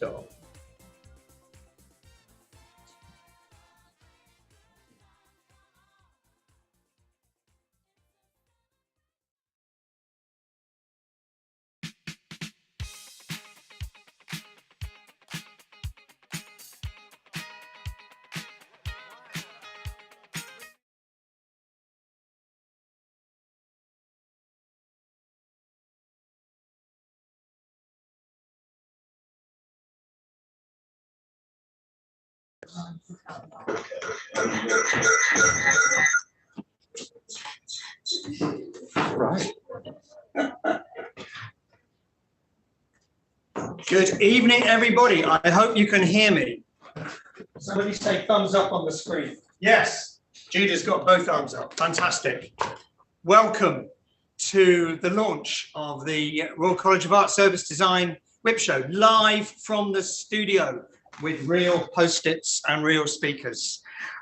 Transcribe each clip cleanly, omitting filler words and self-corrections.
So. Right. Good evening, everybody. I hope you can hear me. Somebody say thumbs up on the screen. Yes, Judah's got both arms up. Fantastic. Welcome to the launch of the Royal College of Art Service Design WiP show, live from the studio with real post-its and real speakers.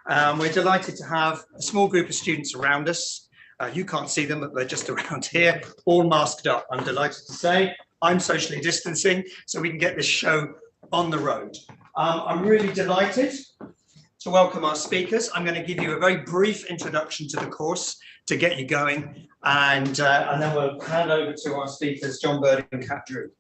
We're delighted to have a small group of students around us. You can't see them, but they're just around here, all masked up. I'm delighted to say I'm socially distancing so we can get this show on the road. I'm really delighted to welcome our speakers. I'm going to give you a very brief introduction to the course to get you going, and then we'll hand over to our speakers, John Bird and Kat Drew.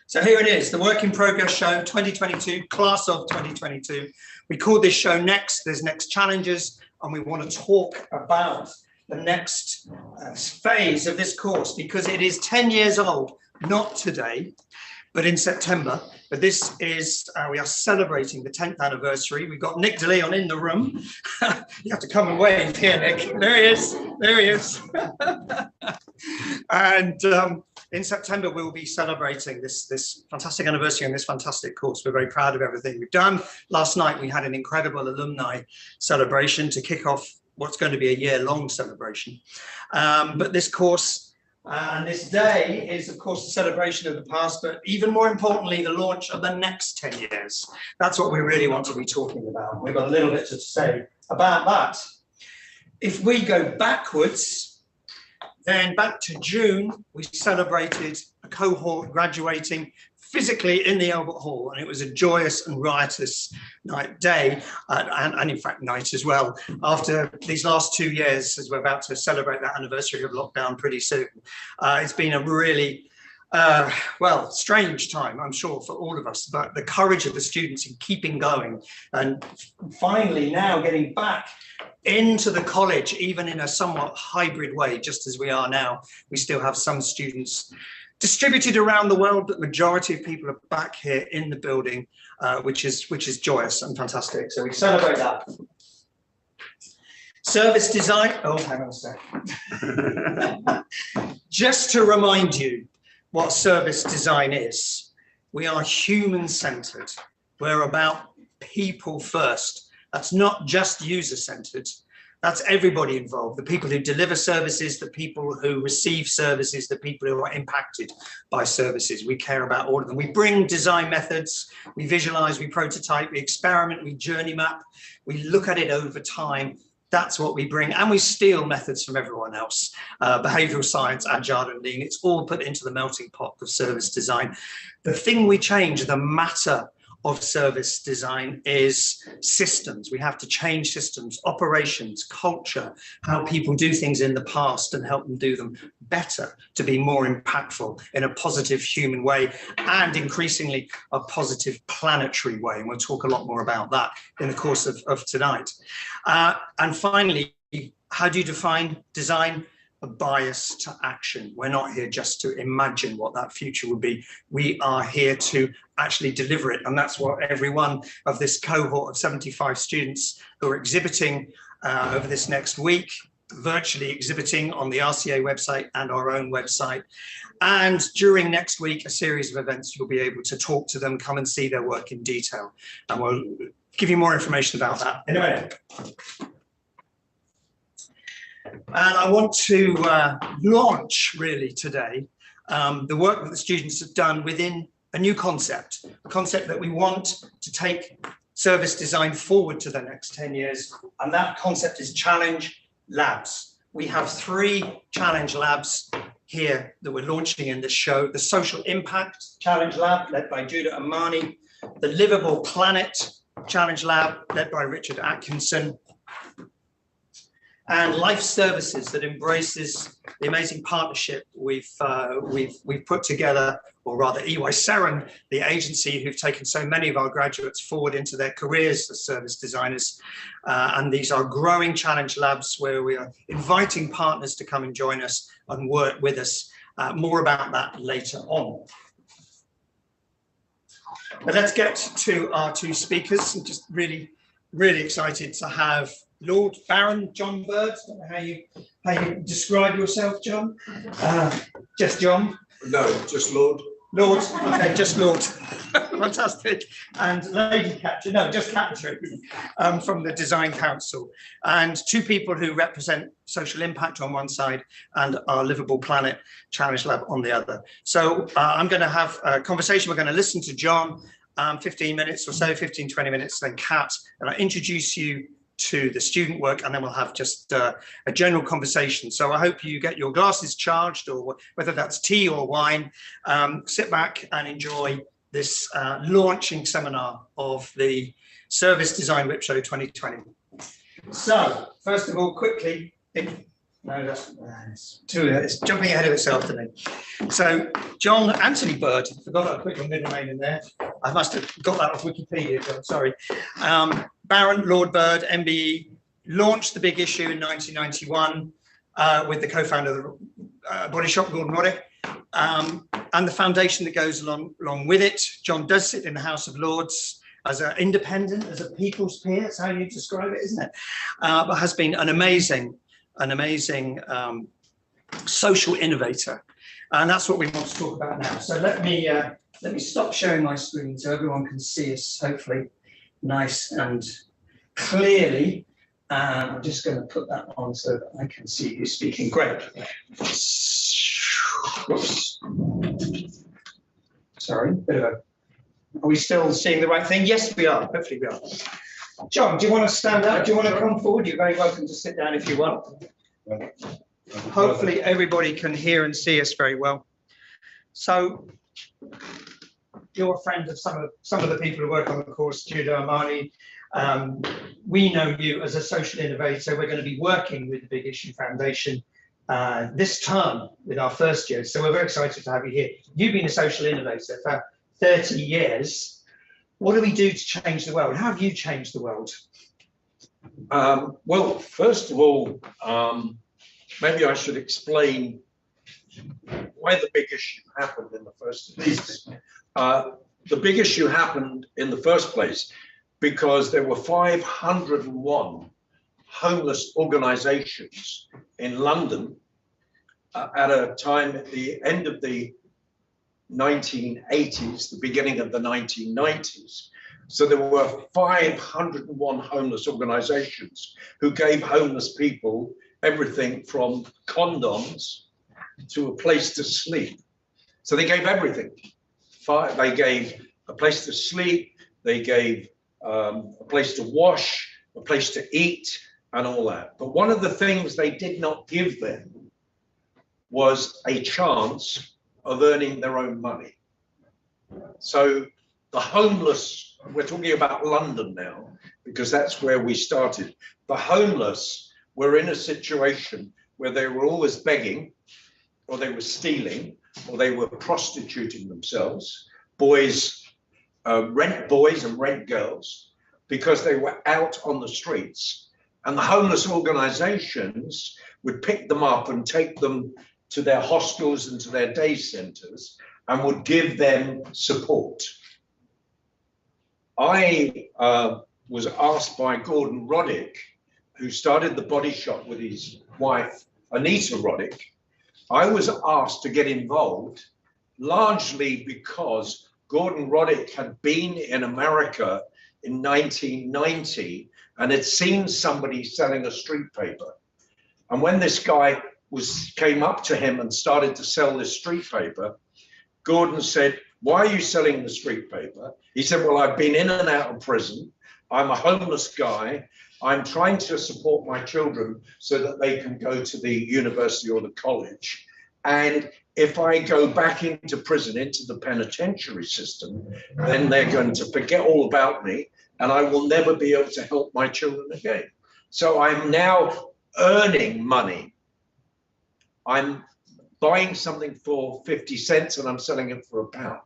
So here it is, the Work in Progress show 2022, class of 2022. We call this show Next. There's next challenges, and we want to talk about the next phase of this course because it is 10 years old, not today, but in September. But this is, we are celebrating the 10th anniversary. We've got Nick DeLeon in the room. You have to come and wave here, Nick. There he is, there he is. And in September, we'll be celebrating this fantastic anniversary and this fantastic course. We're very proud of everything we've done. Last night, we had an incredible alumni celebration to kick off what's going to be a year-long celebration. But this course And this day is, of course, a celebration of the past, but even more importantly, the launch of the next 10 years. That's what we really want to be talking about. We've got a little bit to say about that. If we go backwards, then back to June, we celebrated a cohort graduating physically in the Albert Hall, and it was a joyous and riotous day, and in fact night as well, after these last 2 years, as we're about to celebrate that anniversary of lockdown pretty soon. It's been a really well, strange time, I'm sure, for all of us, but the courage of the students in keeping going and finally now getting back into the college, even in a somewhat hybrid way, just as we are now. We still have some students distributed around the world, but the majority of people are back here in the building, which is joyous and fantastic. So we celebrate that. Service design. Oh, hang on a sec. Just to remind you what service design is. We are human-centered. We're about people first. That's not just user-centered. That's everybody involved, the people who deliver services, the people who receive services, the people who are impacted by services. We care about all of them. We bring design methods, we visualize, we prototype, we experiment, we journey map, we look at it over time. That's what we bring. And we steal methods from everyone else. Behavioral science, agile and lean, it's all put into the melting pot of service design. The thing we change, the matter of service design, is systems. We have to change systems, operations, culture, how people do things in the past and help them do them better to be more impactful in a positive human way and increasingly a positive planetary way. And we'll talk a lot more about that in the course of tonight. And finally, how do you define design? A bias to action. We're not here just to imagine what that future would be. We are here to actually deliver it. And that's what every one of this cohort of 75 students who are exhibiting over this next week, virtually exhibiting on the RCA website and our own website. And during next week, a series of events, you'll be able to talk to them, come and see their work in detail. And we'll give you more information about that in a minute. And I want to launch really today the work that the students have done within a new concept, a concept that we want to take service design forward to the next 10 years. And that concept is Challenge Labs. We have 3 Challenge Labs here that we're launching in this show. The Social Impact Challenge Lab, led by Judah Amani. The Livable Planet Challenge Lab, led by Richard Atkinson. And Life Services, that embraces the amazing partnership we've put together, or rather EY Seren, the agency who've taken so many of our graduates forward into their careers as service designers. And these are growing challenge labs where we are inviting partners to come and join us and work with us. More about that later on. But let's get to our 2 speakers. I'm just really excited to have Lord Baron John Bird. I don't know how you describe yourself, John. Just John? No, just Lord. Lord, okay, just Lord. Fantastic. And Lady Catherine, no, just Catherine, from the Design Council. And 2 people who represent social impact on one side and our Livable Planet Challenge Lab on the other. So I'm going to have a conversation. We're going to listen to John, 15 minutes or so, 15, 20 minutes, then Kat, and I'll introduce you to the student work, and then we'll have just a general conversation. So I hope you get your glasses charged, or whether that's tea or wine. Sit back and enjoy this launching seminar of the Service Design WiP Show 2020. So first of all, quickly, it's jumping ahead of itself today. So John Anthony Bird, I forgot to put your middle name in there. I must have got that off Wikipedia, John, sorry. Baron Lord Bird, MBE, launched the big issue in 1991 with the co-founder of the Body Shop, Gordon Roddick, and the foundation that goes along with it. John does sit in the House of Lords as an independent, as a people's peer, that's how you describe it, isn't it? But has been an amazing social innovator. And that's what we want to talk about now. So let me stop sharing my screen so everyone can see us, hopefully, nice and clearly. I'm just going to put that on so that I can see who's speaking. Great. Whoops. Sorry, are we still seeing the right thing? Yes, we are. Hopefully we are. John, do you want to stand up? Do you want to come forward? You're very welcome to sit down if you want. Hopefully everybody can hear and see us very well. So you're a friend of some of the people who work on the course, Judah Armani. We know you as a social innovator. We're going to be working with the Big Issue Foundation this term with our first year. So we're very excited to have you here. You've been a social innovator for 30 years. What do we do to change the world? How have you changed the world? Well, first of all, maybe I should explain why the big issue happened in the first place. The big issue happened in the first place because there were 501 homeless organizations in London at a time at the end of the 1980s, the beginning of the 1990s. So there were 501 homeless organizations who gave homeless people everything from condoms to a place to sleep. So they gave everything. They gave a place to sleep, they gave a place to wash, a place to eat, and all that. But one of the things they did not give them was a chance of earning their own money. So the homeless, we're talking about London now, because that's where we started. The homeless were in a situation where they were always begging, or they were stealing, or they were prostituting themselves, rent boys and rent girls, because they were out on the streets. And the homeless organizations would pick them up and take them to their hostels and to their day centers and would give them support. I was asked by Gordon Roddick, who started the Body Shop with his wife, Anita Roddick. I was asked to get involved largely because Gordon Roddick had been in America in 1990 and had seen somebody selling a street paper. And when this guy came up to him and started to sell this street paper, Gordon said, "Why are you selling the street paper?" He said, "Well, I've been in and out of prison. I'm a homeless guy. I'm trying to support my children so that they can go to the university or the college. And if I go back into prison, into the penitentiary system, then they're going to forget all about me and I will never be able to help my children again. So I'm now earning money. I'm buying something for 50 cents and I'm selling it for £1.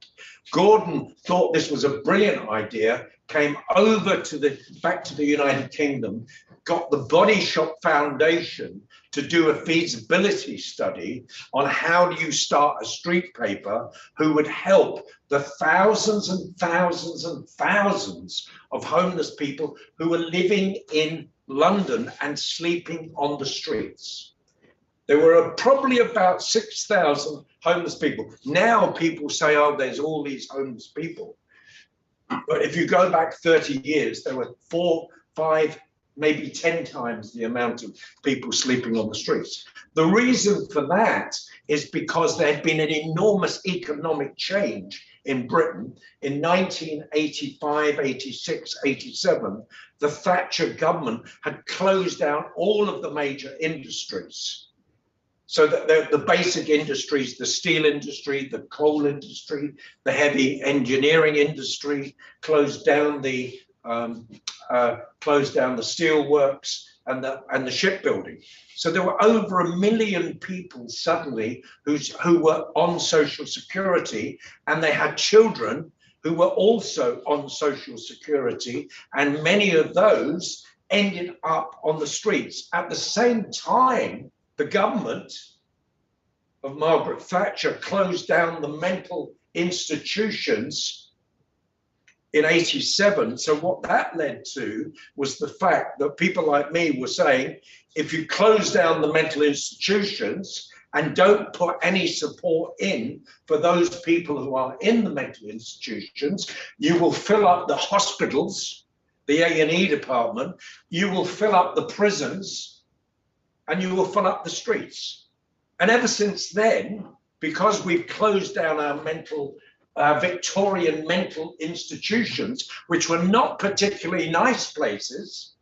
Gordon thought this was a brilliant idea, came over to back to the United Kingdom, got the Body Shop Foundation to do a feasibility study on how do you start a street paper who would help the thousands and thousands and thousands of homeless people who are living in London and sleeping on the streets. There were probably about 6,000 homeless people. Now people say, oh, there's all these homeless people. But if you go back 30 years, there were 4, 5, maybe 10 times the amount of people sleeping on the streets. The reason for that is because there had been an enormous economic change in Britain. In 1985, 86, 87, the Thatcher government had closed down all of the major industries. So that the basic industries, the steel industry, the coal industry, the heavy engineering industry, closed down the steel works and the shipbuilding. So there were over 1 million people suddenly who were on social security, and they had children who were also on social security, and many of those ended up on the streets. At the same time, the government of Margaret Thatcher closed down the mental institutions in 87. So what that led to was the fact that people like me were saying, if you close down the mental institutions and don't put any support in for those people who are in the mental institutions, you will fill up the hospitals, the A&E department, you will fill up the prisons, and you will fill up the streets. And ever since then, because we've closed down our Victorian mental institutions, which were not particularly nice places,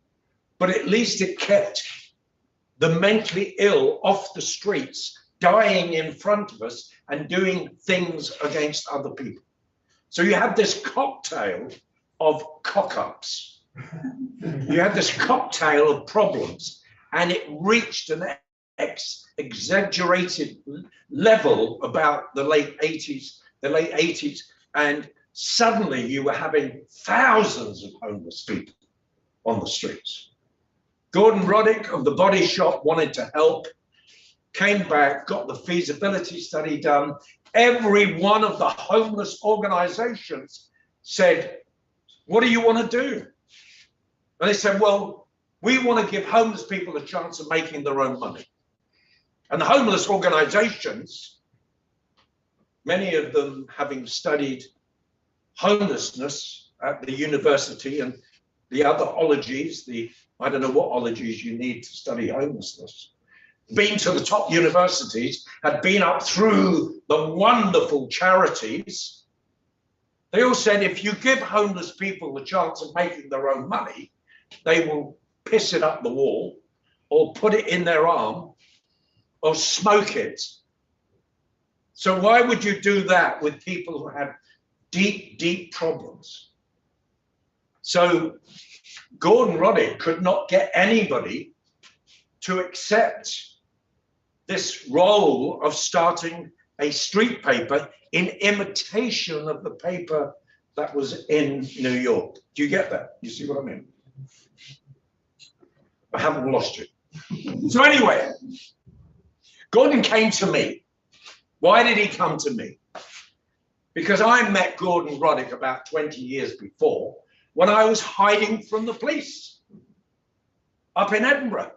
but at least it kept the mentally ill off the streets, dying in front of us and doing things against other people. So you have this cocktail of cock-ups. You have this cocktail of problems, and it reached an exaggerated level about the late 80s, and suddenly you were having thousands of homeless people on the streets. Gordon Roddick of the Body Shop wanted to help, came back, got the feasibility study done. Every one of the homeless organizations said, what do you want to do? And they said, well, we want to give homeless people a chance of making their own money. And the homeless organizations, many of them having studied homelessness at the university and the other ologies, I don't know what ologies you need to study homelessness, been to the top universities, had been up through the wonderful charities. They all said, if you give homeless people the chance of making their own money, they will piss it up the wall or put it in their arm or smoke it. So why would you do that with people who have deep, deep problems? So Gordon Roddick could not get anybody to accept this role of starting a street paper in imitation of the paper that was in New York. Do you get that? You see what I mean? I haven't lost you. So anyway, Gordon came to me. Why did he come to me? Because I met Gordon Roddick about 20 years before when I was hiding from the police up in Edinburgh.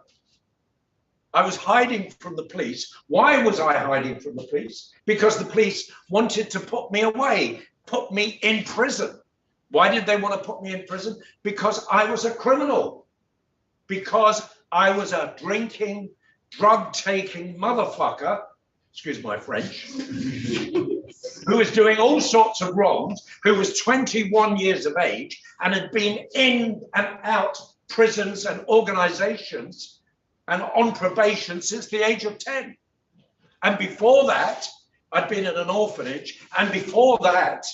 I was hiding from the police. Why was I hiding from the police? Because the police wanted to put me away, put me in prison. Why did they want to put me in prison? Because I was a criminal. Because I was a drinking, drug-taking motherfucker, excuse my French, who was doing all sorts of wrongs, who was 21 years of age and had been in and out prisons and organizations and on probation since the age of 10. And before that, I'd been in an orphanage. And before that,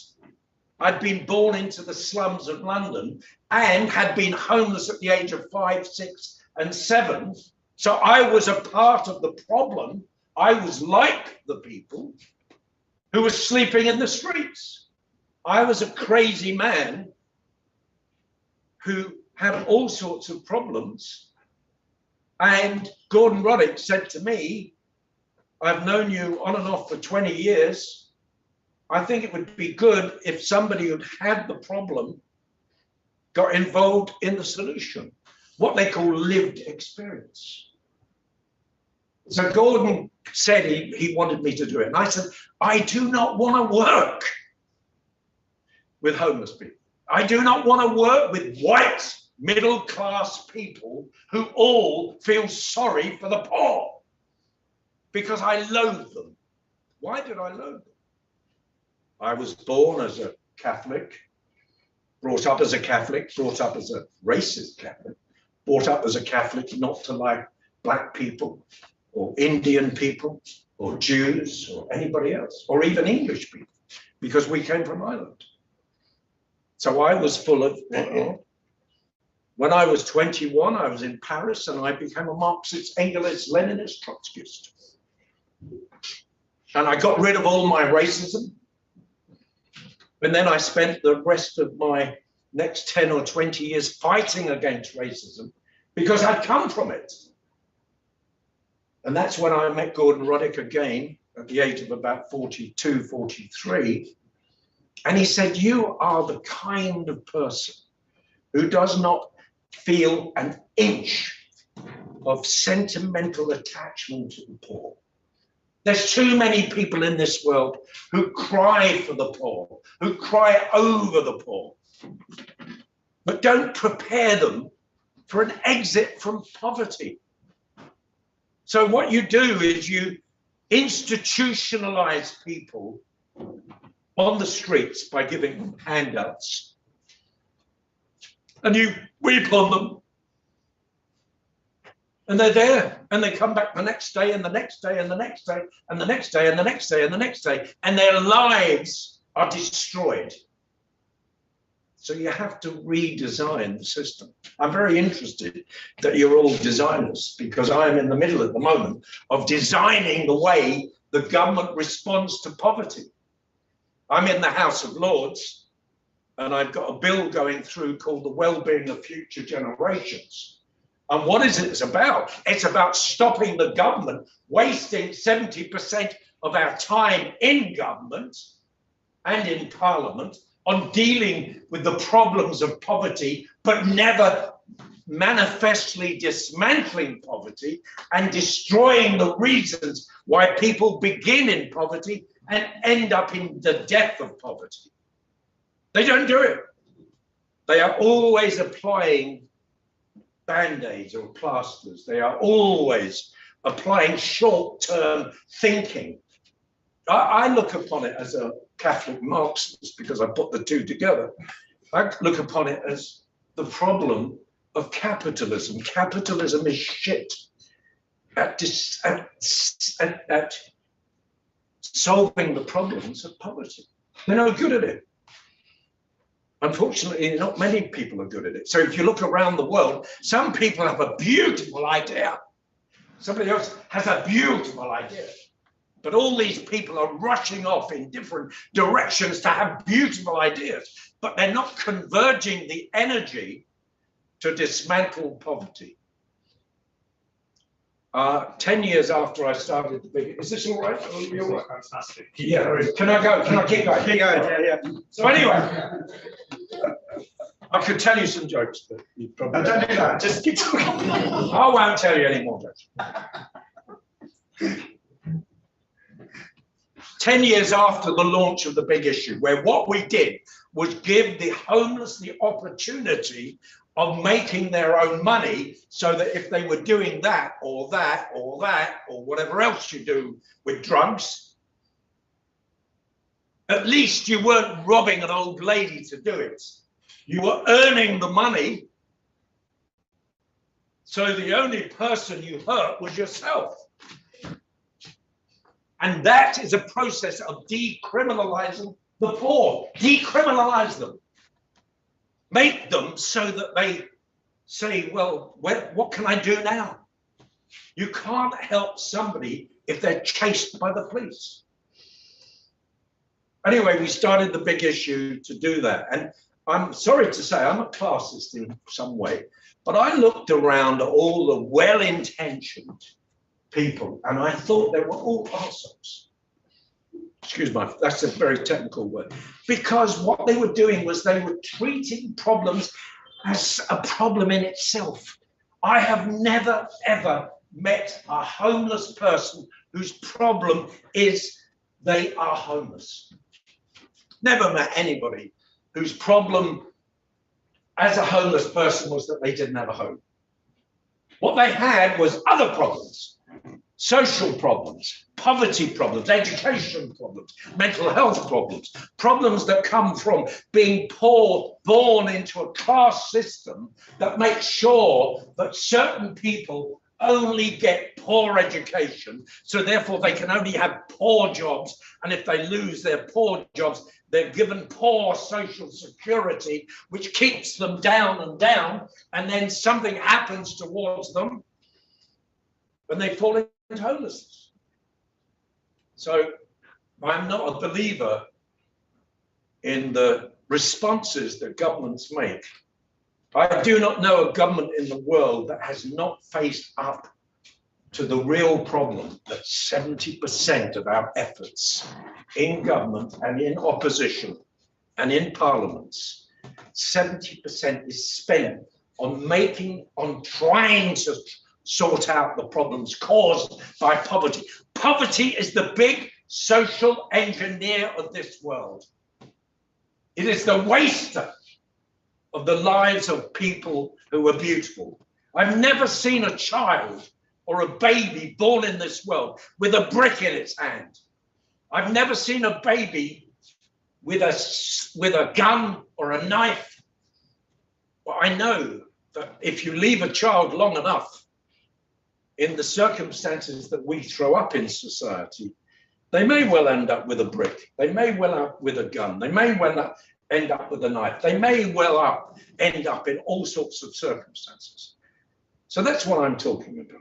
I'd been born into the slums of London and had been homeless at the age of 5, 6, and 7. So I was a part of the problem. I was like the people who were sleeping in the streets. I was a crazy man who had all sorts of problems. And Gordon Roddick said to me, I've known you on and off for 20 years. I think it would be good if somebody who'd had the problem got involved in the solution, what they call lived experience. So Gordon said he wanted me to do it. And I said, I do not want to work with homeless people. I do not want to work with white middle-class people who all feel sorry for the poor, because I loathe them. Why did I loathe them? I was born as a Catholic, brought up as a Catholic, brought up as a racist Catholic, brought up as a Catholic not to like black people or Indian people or Jews or anybody else, or even English people, because we came from Ireland. So I was full of When I was 21, I was in Paris and I became a Marxist, Engelist, Leninist, Trotskyist. And I got rid of all my racism. And then I spent the rest of my next 10 or 20 years fighting against racism because I'd come from it. And that's when I met Gordon Roddick again at the age of about 42, 43. And he said, you are the kind of person who does not feel an inch of sentimental attachment to the poor. There's too many people in this world who cry for the poor, who cry over the poor, but don't prepare them for an exit from poverty. So what you do is you institutionalize people on the streets by giving them handouts. And you weep on them. And they're there, and they come back the next day, and the next day, and the next day, and the next day, and the next day, and the next day, and their lives are destroyed. So you have to redesign the system. I'm very interested that you're all designers, because I am in the middle at the moment of designing the way the government responds to poverty. I'm in the House of Lords, and I've got a bill going through called the Wellbeing of Future Generations. And what is it it's about? It's about stopping the government wasting 70% of our time in government and in Parliament on dealing with the problems of poverty, but never manifestly dismantling poverty and destroying the reasons why people begin in poverty and end up in the death of poverty. They don't do it. They are always applying band-aids or plasters. They are always applying short-term thinking. I look upon it as a Catholic Marxist because I put the two together. I look upon it as the problem of capitalism. Capitalism is shit at solving the problems of poverty. They're no good at it. Unfortunately, not many people are good at it. So if you look around the world, some people have a beautiful idea. Somebody else has a beautiful idea. But all these people are rushing off in different directions to have beautiful ideas, but they're not converging the energy to dismantle poverty. 10 years after I started the big, is this all right? Are we all right? Fantastic. Yeah. Can I go? Can I keep going? Keep going. Yeah. So anyway, I could tell you some jokes, but you probably don't do that. Just keep talking. I won't tell you any more jokes. 10 years after the launch of the big issue, where what we did was give the homeless the opportunity of making their own money, so that if they were doing that or that or that or whatever else you do with drugs, at least you weren't robbing an old lady to do it. You were earning the money, so the only person you hurt was yourself. And that is a process of decriminalizing the poor. Decriminalize them. Make them so that they say, well, what can I do now? You can't help somebody if they're chased by the police. Anyway, we started the big issue to do that. And I'm sorry to say, I'm a classist in some way, but I looked around at all the well-intentioned people and I thought they were all assholes. Excuse me, that's a very technical word. Because what they were doing was they were treating problems as a problem in itself. I have never, ever met a homeless person whose problem is they are homeless. Never met anybody whose problem as a homeless person was that they didn't have a home. What they had was other problems. Social problems, poverty problems, education problems, mental health problems, problems that come from being poor, born into a class system that makes sure that certain people only get poor education, so therefore they can only have poor jobs, and if they lose their poor jobs, they're given poor social security, which keeps them down and down, and then something happens towards them, and they fall into homelessness. So I'm not a believer in the responses that governments make. I do not know a government in the world that has not faced up to the real problem that 70% of our efforts in government and in opposition and in parliaments, 70% is spent on trying to sort out the problems caused by poverty. Poverty is the big social engineer of this world. It is the waster of the lives of people who are beautiful. I've never seen a child or a baby born in this world with a brick in its hand. I've never seen a baby with a gun or a knife. But I know that if you leave a child long enough in the circumstances that we throw up in society, they may well end up with a brick. They may well end up with a gun. They may well end up with a knife. They may well end up in all sorts of circumstances. So that's what I'm talking about.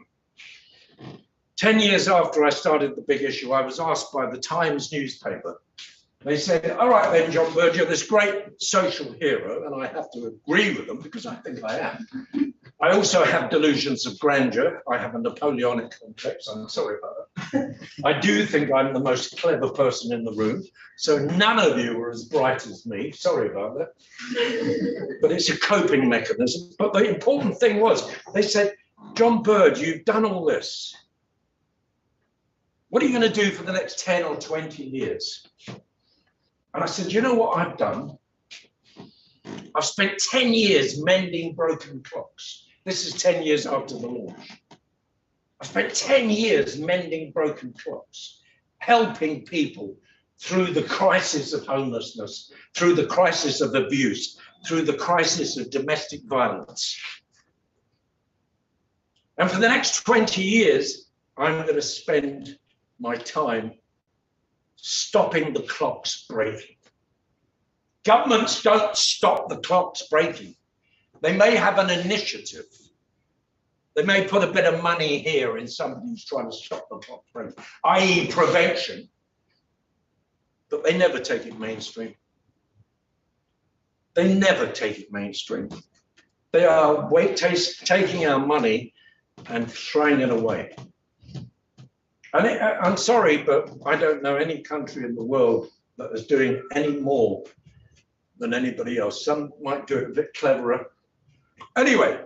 10 years after I started the big issue, I was asked by the Times newspaper. They said, all right then, John Bird, you're this great social hero, and I have to agree with them because I think I am. I also have delusions of grandeur. I have a Napoleonic complex. I'm sorry about that. I do think I'm the most clever person in the room. So none of you are as bright as me. Sorry about that. But it's a coping mechanism. But the important thing was, they said, John Bird, you've done all this. What are you going to do for the next 10 or 20 years? And I said, you know what I've done? I've spent 10 years mending broken clocks. This is 10 years after the launch. I spent 10 years mending broken clocks, helping people through the crisis of homelessness, through the crisis of abuse, through the crisis of domestic violence. And for the next 20 years, I'm going to spend my time stopping the clocks breaking. Governments don't stop the clocks breaking. They may have an initiative. They may put a bit of money here in somebody who's trying to stop the clocks breaking, i.e. prevention, but they never take it mainstream. They never take it mainstream. They are taking our money and throwing it away. And I'm sorry, but I don't know any country in the world that is doing any more than anybody else. Some might do it a bit cleverer. Anyway,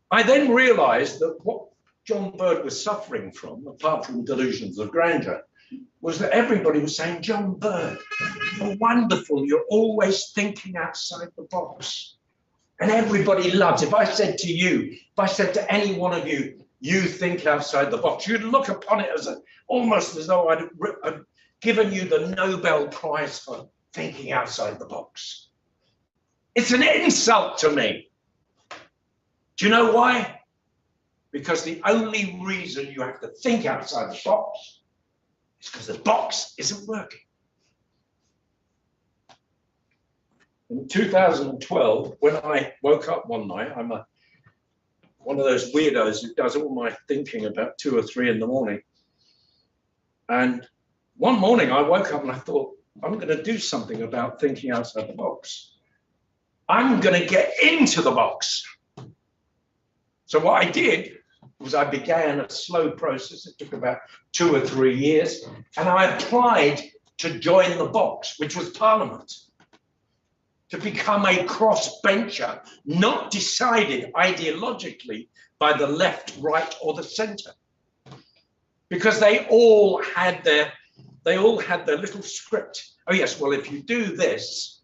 I then realized that what John Bird was suffering from, apart from delusions of grandeur, was that everybody was saying, John Bird, you're wonderful. You're always thinking outside the box. And everybody loves. If I said to you, if I said to any one of you, you think outside the box, you'd look upon it as almost as though I'd given you the Nobel Prize for thinking outside the box. It's an insult to me. Do you know why? Because the only reason you have to think outside the box is because the box isn't working. In 2012, when I woke up one night, I'm one of those weirdos who does all my thinking about 2 or 3 in the morning. And one morning I woke up and I thought, I'm going to do something about thinking outside the box. I'm going to get into the box. So what I did was I began a slow process. It took about 2 or 3 years. And I applied to join the box, which was Parliament, to become a crossbencher, not decided ideologically by the left, right, or the centre, because they all had their little script. Oh yes, well, if you do this,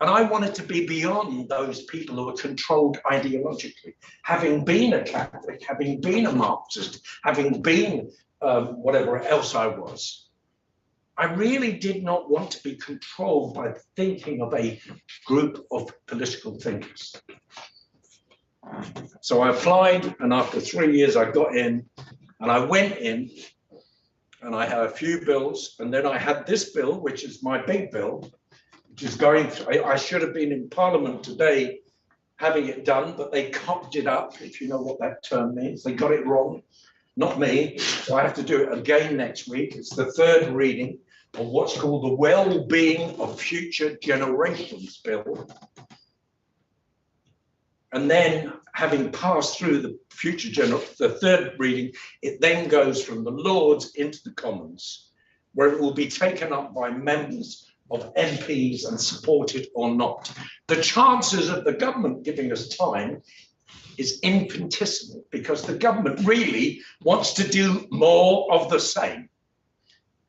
and I wanted to be beyond those people who are controlled ideologically, having been a Catholic, having been a Marxist, having been whatever else I was. I really did not want to be controlled by the thinking of a group of political thinkers. So I applied, and after 3 years I got in, and I went in, and I had a few bills, and then I had this bill, which is my big bill, which is going through. I should have been in Parliament today having it done, but they cocked it up, if you know what that term means. They got it wrong, not me, so I have to do it again next week. It's the 3rd reading of what's called the Well-Being of Future Generations Bill. And then, having passed through the the 3rd reading, it then goes from the Lords into the Commons, where it will be taken up by members of MPs and supported or not. The chances of the government giving us time is infinitesimal, because the government really wants to do more of the same.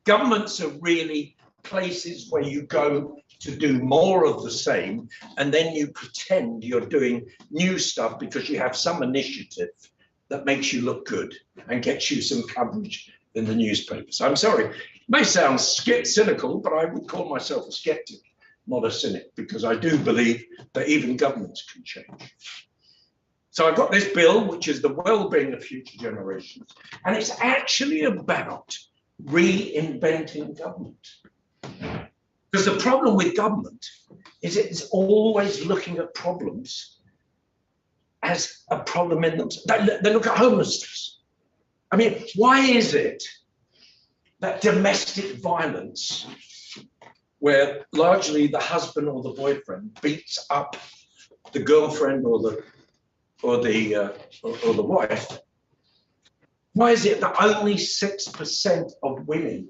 Governments are really places where you go to do more of the same, and then you pretend you're doing new stuff because you have some initiative that makes you look good and gets you some coverage in the newspapers. I'm sorry, it may sound cynical, but I would call myself a skeptic, not a cynic, because I do believe that even governments can change. So I've got this bill, which is the well-being of future generations, and it's actually about reinventing government. Because the problem with government is it's always looking at problems as a problem in themselves. They look at homelessness. I mean, why is it that domestic violence, where largely the husband or the boyfriend beats up the girlfriend or the wife, why is it that only 6% of women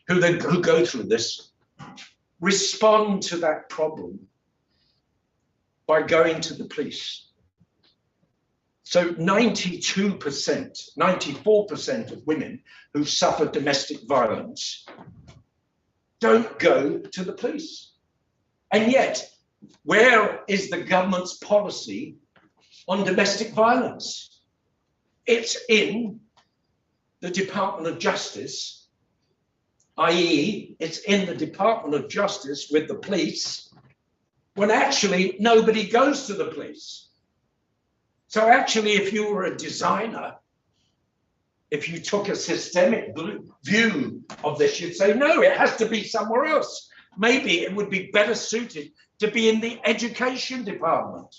who go through this respond to that problem by going to the police? So 92%, 94% of women who suffer domestic violence don't go to the police. And yet, where is the government's policy on domestic violence? It's in the Department of Justice, i.e., it's in the Department of Justice with the police, when actually nobody goes to the police. So actually, if you were a designer, if you took a systemic view of this, you'd say, no, it has to be somewhere else. Maybe it would be better suited to be in the education department.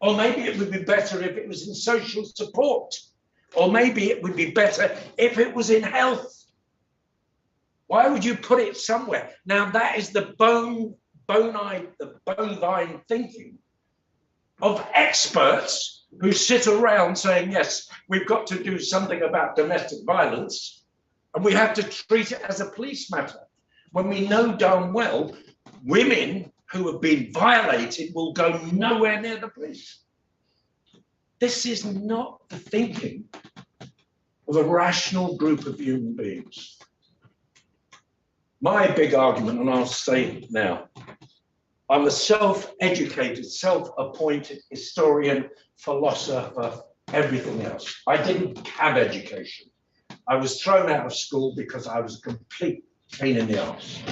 Or maybe it would be better if it was in social support. Or maybe it would be better if it was in health. Why would you put it somewhere? Now that is the bovine thinking of experts who sit around saying, yes, we've got to do something about domestic violence, and we have to treat it as a police matter, when we know darn well women who have been violated will go nowhere near the police. This is not the thinking of a rational group of human beings. My big argument, and I'll say it now, I'm a self-educated, self-appointed historian, philosopher, everything else. I didn't have education. I was thrown out of school because I was a complete pain in the arse.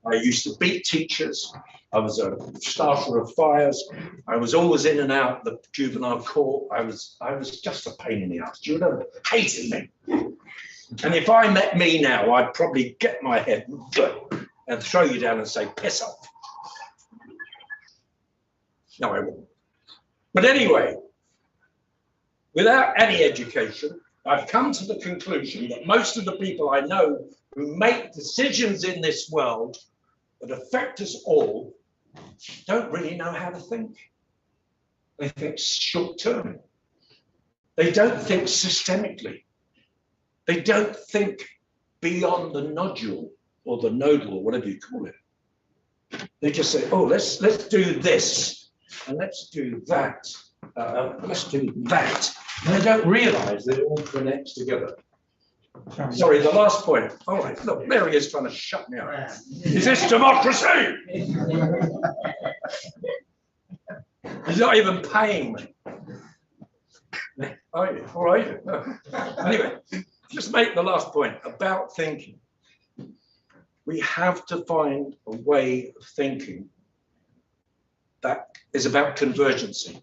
I used to beat teachers. I was a starter of fires. I was always in and out the juvenile court. I was just a pain in the arse. You know, hated me. And if I met me now, I'd probably get my head and throw you down and say, piss off. No, I wouldn't. But anyway, without any education, I've come to the conclusion that most of the people I know who make decisions in this world that affect us all don't really know how to think. They think short term. They don't think systemically. They don't think beyond the nodule or the nodal or whatever you call it. They just say, oh, let's do this and let's do that. Let's do that. And they don't realize that it all connects together. Sorry, the last point. All right, look, Mary is trying to shut me up. Is this democracy? He's not even paying me. Are you? All right. Anyway, just make the last point about thinking. We have to find a way of thinking that is about convergency.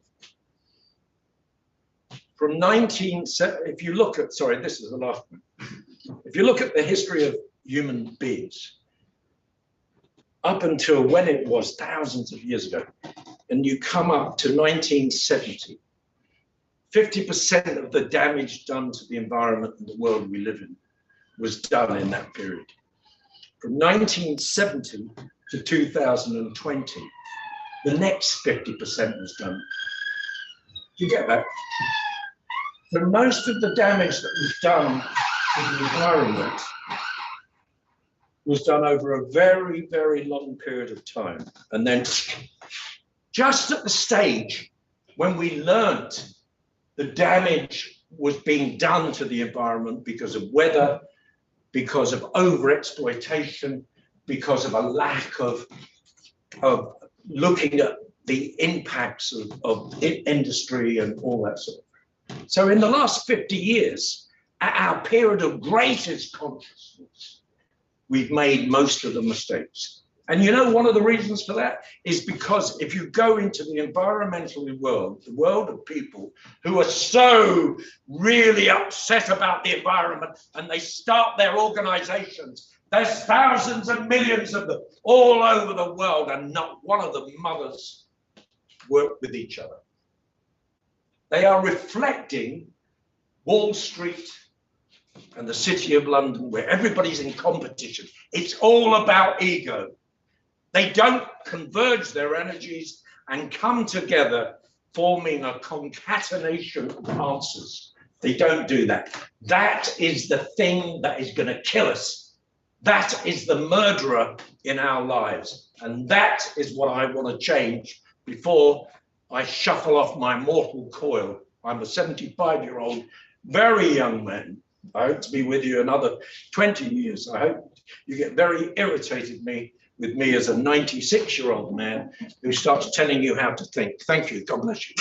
From if you look at, sorry, this is the last one. If you look at the history of human beings, up until when it was thousands of years ago, and you come up to 1970, 50% of the damage done to the environment and the world we live in was done in that period. From 1970 to 2020, the next 50% was done. Do you get that? So most of the damage that was done to the environment was done over a very, very long period of time. And then just at the stage when we learned the damage was being done to the environment because of weather, because of overexploitation, because of a lack of looking at the impacts of industry and all that sort of thing. So in the last 50 years, at our period of greatest consciousness, we've made most of the mistakes. And you know, one of the reasons for that is because if you go into the environmental world, the world of people who are so really upset about the environment and they start their organizations, there's thousands and millions of them all over the world, and not one of the mothers work with each other. They are reflecting Wall Street and the City of London, where everybody's in competition. It's all about ego. They don't converge their energies and come together, forming a concatenation of answers. They don't do that. That is the thing that is going to kill us. That is the murderer in our lives. And that is what I want to change before I shuffle off my mortal coil. I'm a 75-year-old, very young man. I hope to be with you another 20 years. I hope you get very irritated with me as a 96-year-old man who starts telling you how to think. Thank you. God bless you.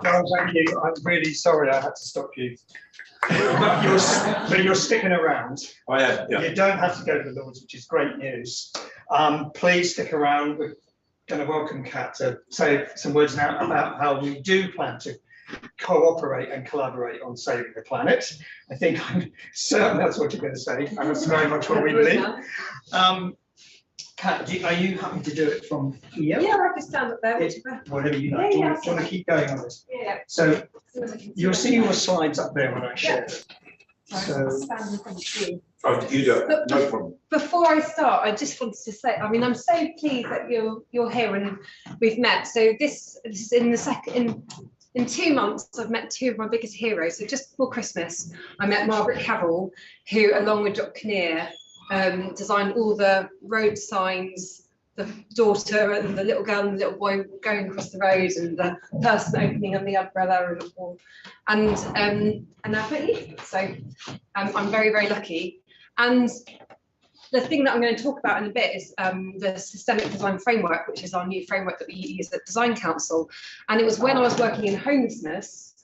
No, thank you. I'm really sorry I had to stop you. But you're sticking around. I am, yeah. You don't have to go to the Lords, which is great news. Please stick around. We're going to welcome Kat to say some words now about how we do plan to cooperate and collaborate on saving the planet. I think I'm certain that's what you're going to say, and that's very much what we believe. Kat, are you happy to do it from here? Yeah, I can stand up there. Whatever you like. Yeah, do you want to keep going on this? Yeah. So you'll see your slides up there when I share. So Stand in front of you. Oh, you do it. No problem. Before I start, I just wanted to say, I mean, I'm so pleased that you're here and we've met. So this is in the second. In 2 months, I've met two of my biggest heroes. So just before Christmas, I met Margaret Cavell, who, along with Dr. Kinnear, designed all the road signs, the daughter and the little girl and the little boy going across the road, and the person opening on the umbrella, and now me. So I'm very, very lucky. And the thing that I'm going to talk about in a bit is the systemic design framework, which is our new framework that we use at Design Council. And it was when I was working in homelessness,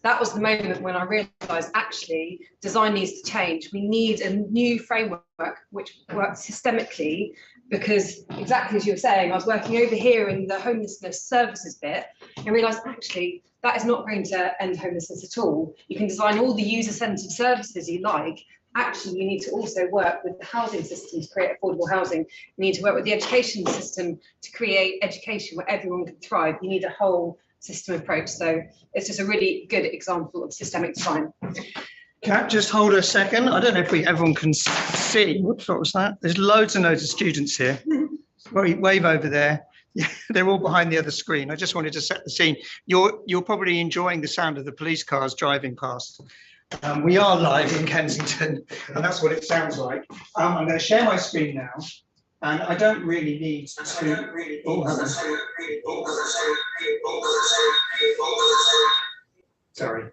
that was the moment when I realised actually design needs to change. We need a new framework which works systemically, because exactly as you were saying, I was working over here in the homelessness services bit and realised actually that is not going to end homelessness at all. You can design all the user-centred services you like. Actually, you need to also work with the housing system to create affordable housing. You need to work with the education system to create education where everyone can thrive. You need a whole system approach. So it's just a really good example of systemic design. Kat, just hold a second. I don't know if everyone can see. Whoops, what was that? There's loads and loads of students here. Wave over there. Yeah, they're all behind the other screen. I just wanted to set the scene. You're probably enjoying the sound of the police cars driving past. We are live in Kensington, and that's what it sounds like. I'm going to share my screen now, and I don't really need to. Sorry.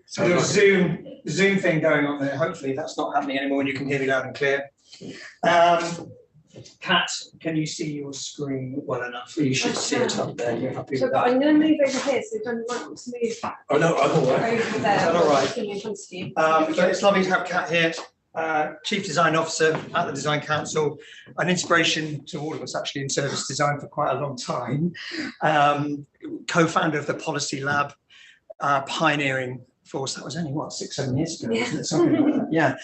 So there's a Zoom thing going on there. Hopefully that's not happening anymore, and you can hear me loud and clear. Kat, can you see your screen well enough? You should see it up there. You're happy with that? I'm going to move over here, so don't want to move back. Oh no, I'm all right. Over there. Is that all right? In front of you. But it's lovely to have Kat here, Chief Design Officer at the Design Council, an inspiration to all of us actually in service design for quite a long time, co-founder of the Policy Lab, pioneering force. That was only what, 6-7 years ago, wasn't it? Something like that. Yeah,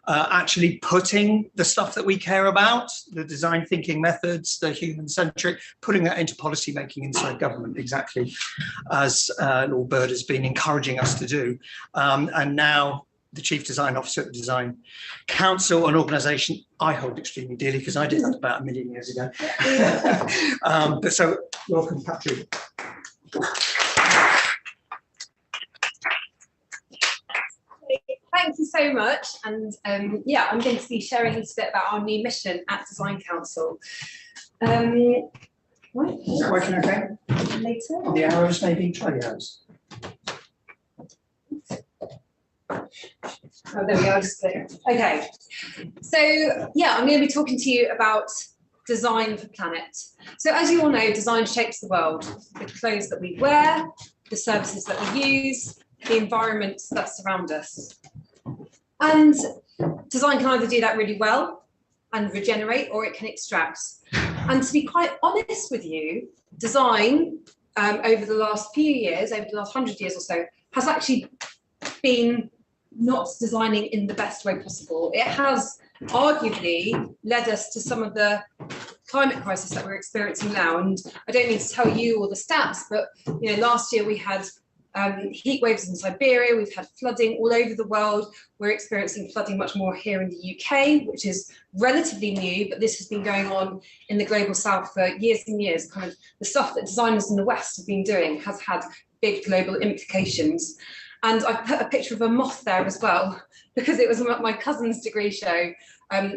actually putting the stuff that we care about, the design thinking methods, the human centric, putting that into policy making inside government, exactly as Lord Bird has been encouraging us to do. And now the Chief Design Officer at the Design Council, an organisation I hold extremely dearly because I did that about 1 million years ago. But so welcome, Patrick. Thank you so so much. And yeah, I'm going to be sharing a little bit about our new mission at Design Council. Right. Is that working okay? Later. The arrows, maybe? Try the arrows. Oh, there we go. Just click. Okay. So yeah, I'm going to be talking to you about design for planet. So as you all know, design shapes the world. The clothes that we wear, the services that we use, the environments that surround us. And design can either do that really well and regenerate, or it can extract. And to be quite honest with you, design over the last few years, over the last 100 years or so, has actually been not designing in the best way possible. It has arguably led us to some of the climate crisis that we're experiencing now. And I don't need to tell you all the stats, but you know, last year we had heat waves in Siberia, we've had flooding all over the world. We're experiencing flooding much more here in the UK, which is relatively new, but this has been going on in the global south for years and years. Kind of the stuff that designers in the West have been doing has had big global implications. And I put a picture of a moth there as well, because it was my cousin's degree show,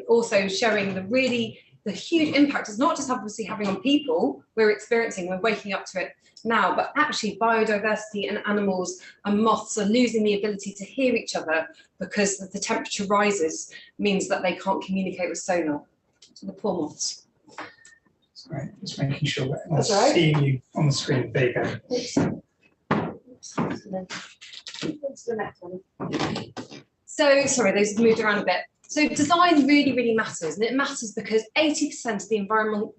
also showing the huge impact it's not just obviously having on people we're experiencing, we're waking up to it now, but actually biodiversity and animals and moths are losing the ability to hear each other because the temperature rises means that they can't communicate with sonar. So the poor moths. Sorry, just making sure that I'm That's all right. seeing you on the screen. There you go. What's the next one? So, sorry, those have moved around a bit. So design really, really matters, and it matters because 80% of the environmental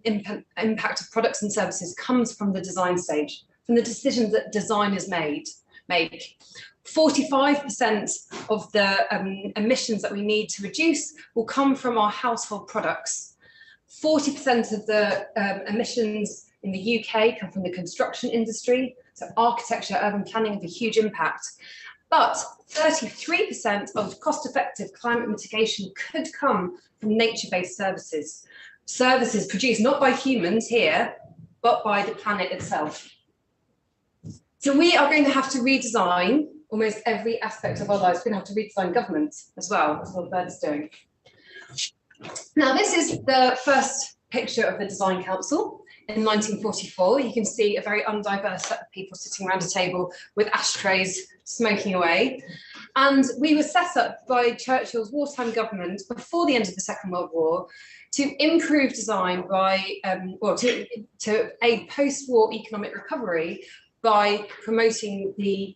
impact of products and services comes from the design stage, from the decisions that designers make. 45% of the emissions that we need to reduce will come from our household products. 40% of the emissions in the UK come from the construction industry, so architecture, urban planning have a huge impact. But 33% of cost-effective climate mitigation could come from nature-based services. Services produced not by humans here, but by the planet itself. So we are going to have to redesign almost every aspect of our lives. We're going to have to redesign government as well. That's what Bird's doing. Now, this is the first picture of the Design Council. In 1944, you can see a very undiverse set of people sitting around a table with ashtrays smoking away. And we were set up by Churchill's wartime government before the end of the Second World War to improve design by, to aid post-war economic recovery by promoting the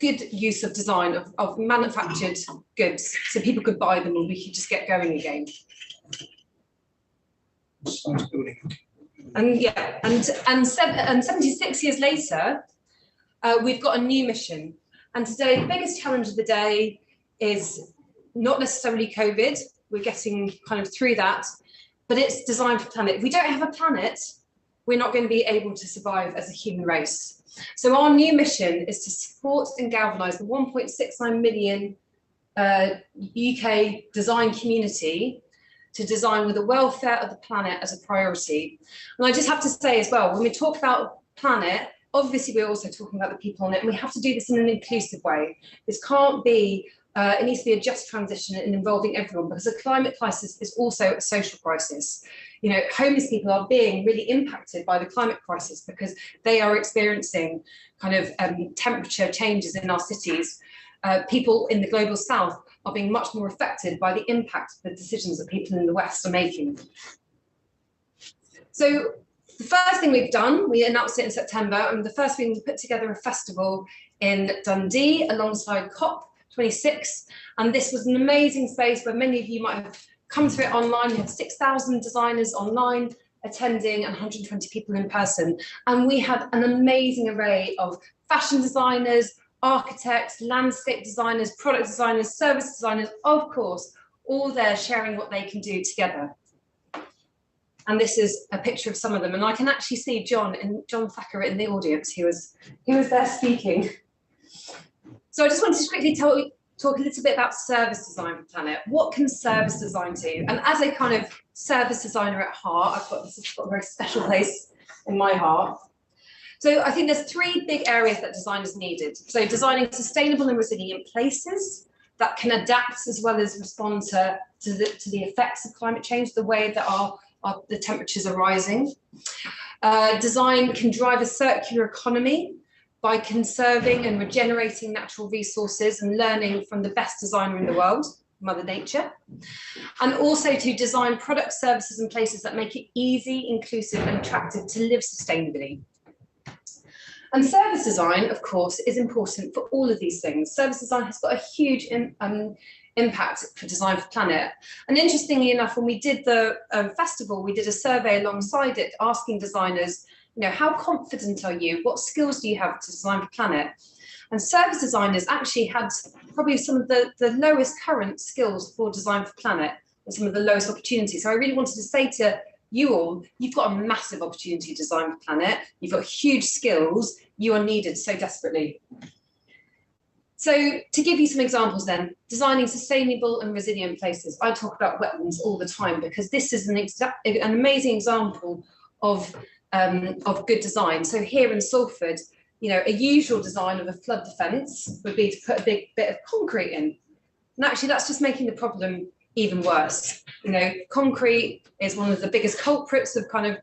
good use of design of manufactured goods, so people could buy them and we could just get going again. And yeah, and 76 years later, we've got a new mission. And today, the biggest challenge of the day is not necessarily COVID. We're getting kind of through that, but it's design for planet. If we don't have a planet, we're not going to be able to survive as a human race. So our new mission is to support and galvanise the 1.69 million UK design community to design with the welfare of the planet as a priority. And I just have to say as well, when we talk about planet, obviously we're also talking about the people on it, and we have to do this in an inclusive way. This can't be, it needs to be a just transition and involving everyone, because the climate crisis is also a social crisis. You know, homeless people are being really impacted by the climate crisis because they are experiencing kind of temperature changes in our cities. People in the global south are being much more affected by the impact of the decisions that people in the West are making. So the first thing we've done, we announced it in September, and the first thing we put together a festival in Dundee alongside COP26. And this was an amazing space where many of you might have come to it online. We had 6,000 designers online attending and 120 people in person. And we had an amazing array of fashion designers, architects, landscape designers, product designers, service designers, of course, all there sharing what they can do together. And this is a picture of some of them. And I can actually see John Thacker in the audience. He was there speaking. So I just wanted to quickly talk a little bit about service design for planet. What can service design do? And as a kind of service designer at heart, this has got a very special place in my heart. So I think there's three big areas that design is needed. So designing sustainable and resilient places, that can adapt as well as respond to the effects of climate change, the way that the temperatures are rising. Design can drive a circular economy by conserving and regenerating natural resources and learning from the best designer in the world, Mother Nature, and also to design products, services and places that make it easy, inclusive and attractive to live sustainably. And service design, of course, is important for all of these things. Service design has got a huge impact for Design for Planet. And interestingly enough, when we did the festival, we did a survey alongside it, asking designers, you know, how confident are you? What skills do you have to Design for Planet? And service designers actually had probably some of the lowest current skills for Design for Planet and some of the lowest opportunities. So I really wanted to say to you all, you've got a massive opportunity to Design for Planet. You've got huge skills. You are needed so desperately. So to give you some examples then, designing sustainable and resilient places. I talk about wetlands all the time because this is an amazing example of good design. So here in Salford, you know, a usual design of a flood defence would be to put a big bit of concrete in. And actually that's just making the problem even worse. You know, concrete is one of the biggest culprits of kind of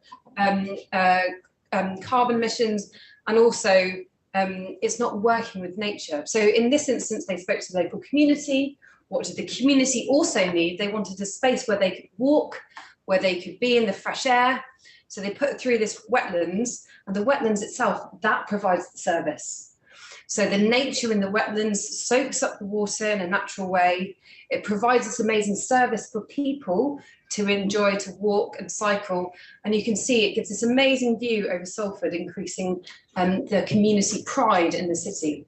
carbon emissions, and also it's not working with nature. So in this instance, they spoke to the local community. What did the community also need? They wanted a space where they could walk, where they could be in the fresh air. So they put through this wetlands, and the wetlands itself, that provides the service. So the nature in the wetlands soaks up the water in a natural way. It provides this amazing service for people to enjoy, to walk and cycle. And you can see it gives this amazing view over Salford, increasing the community pride in the city.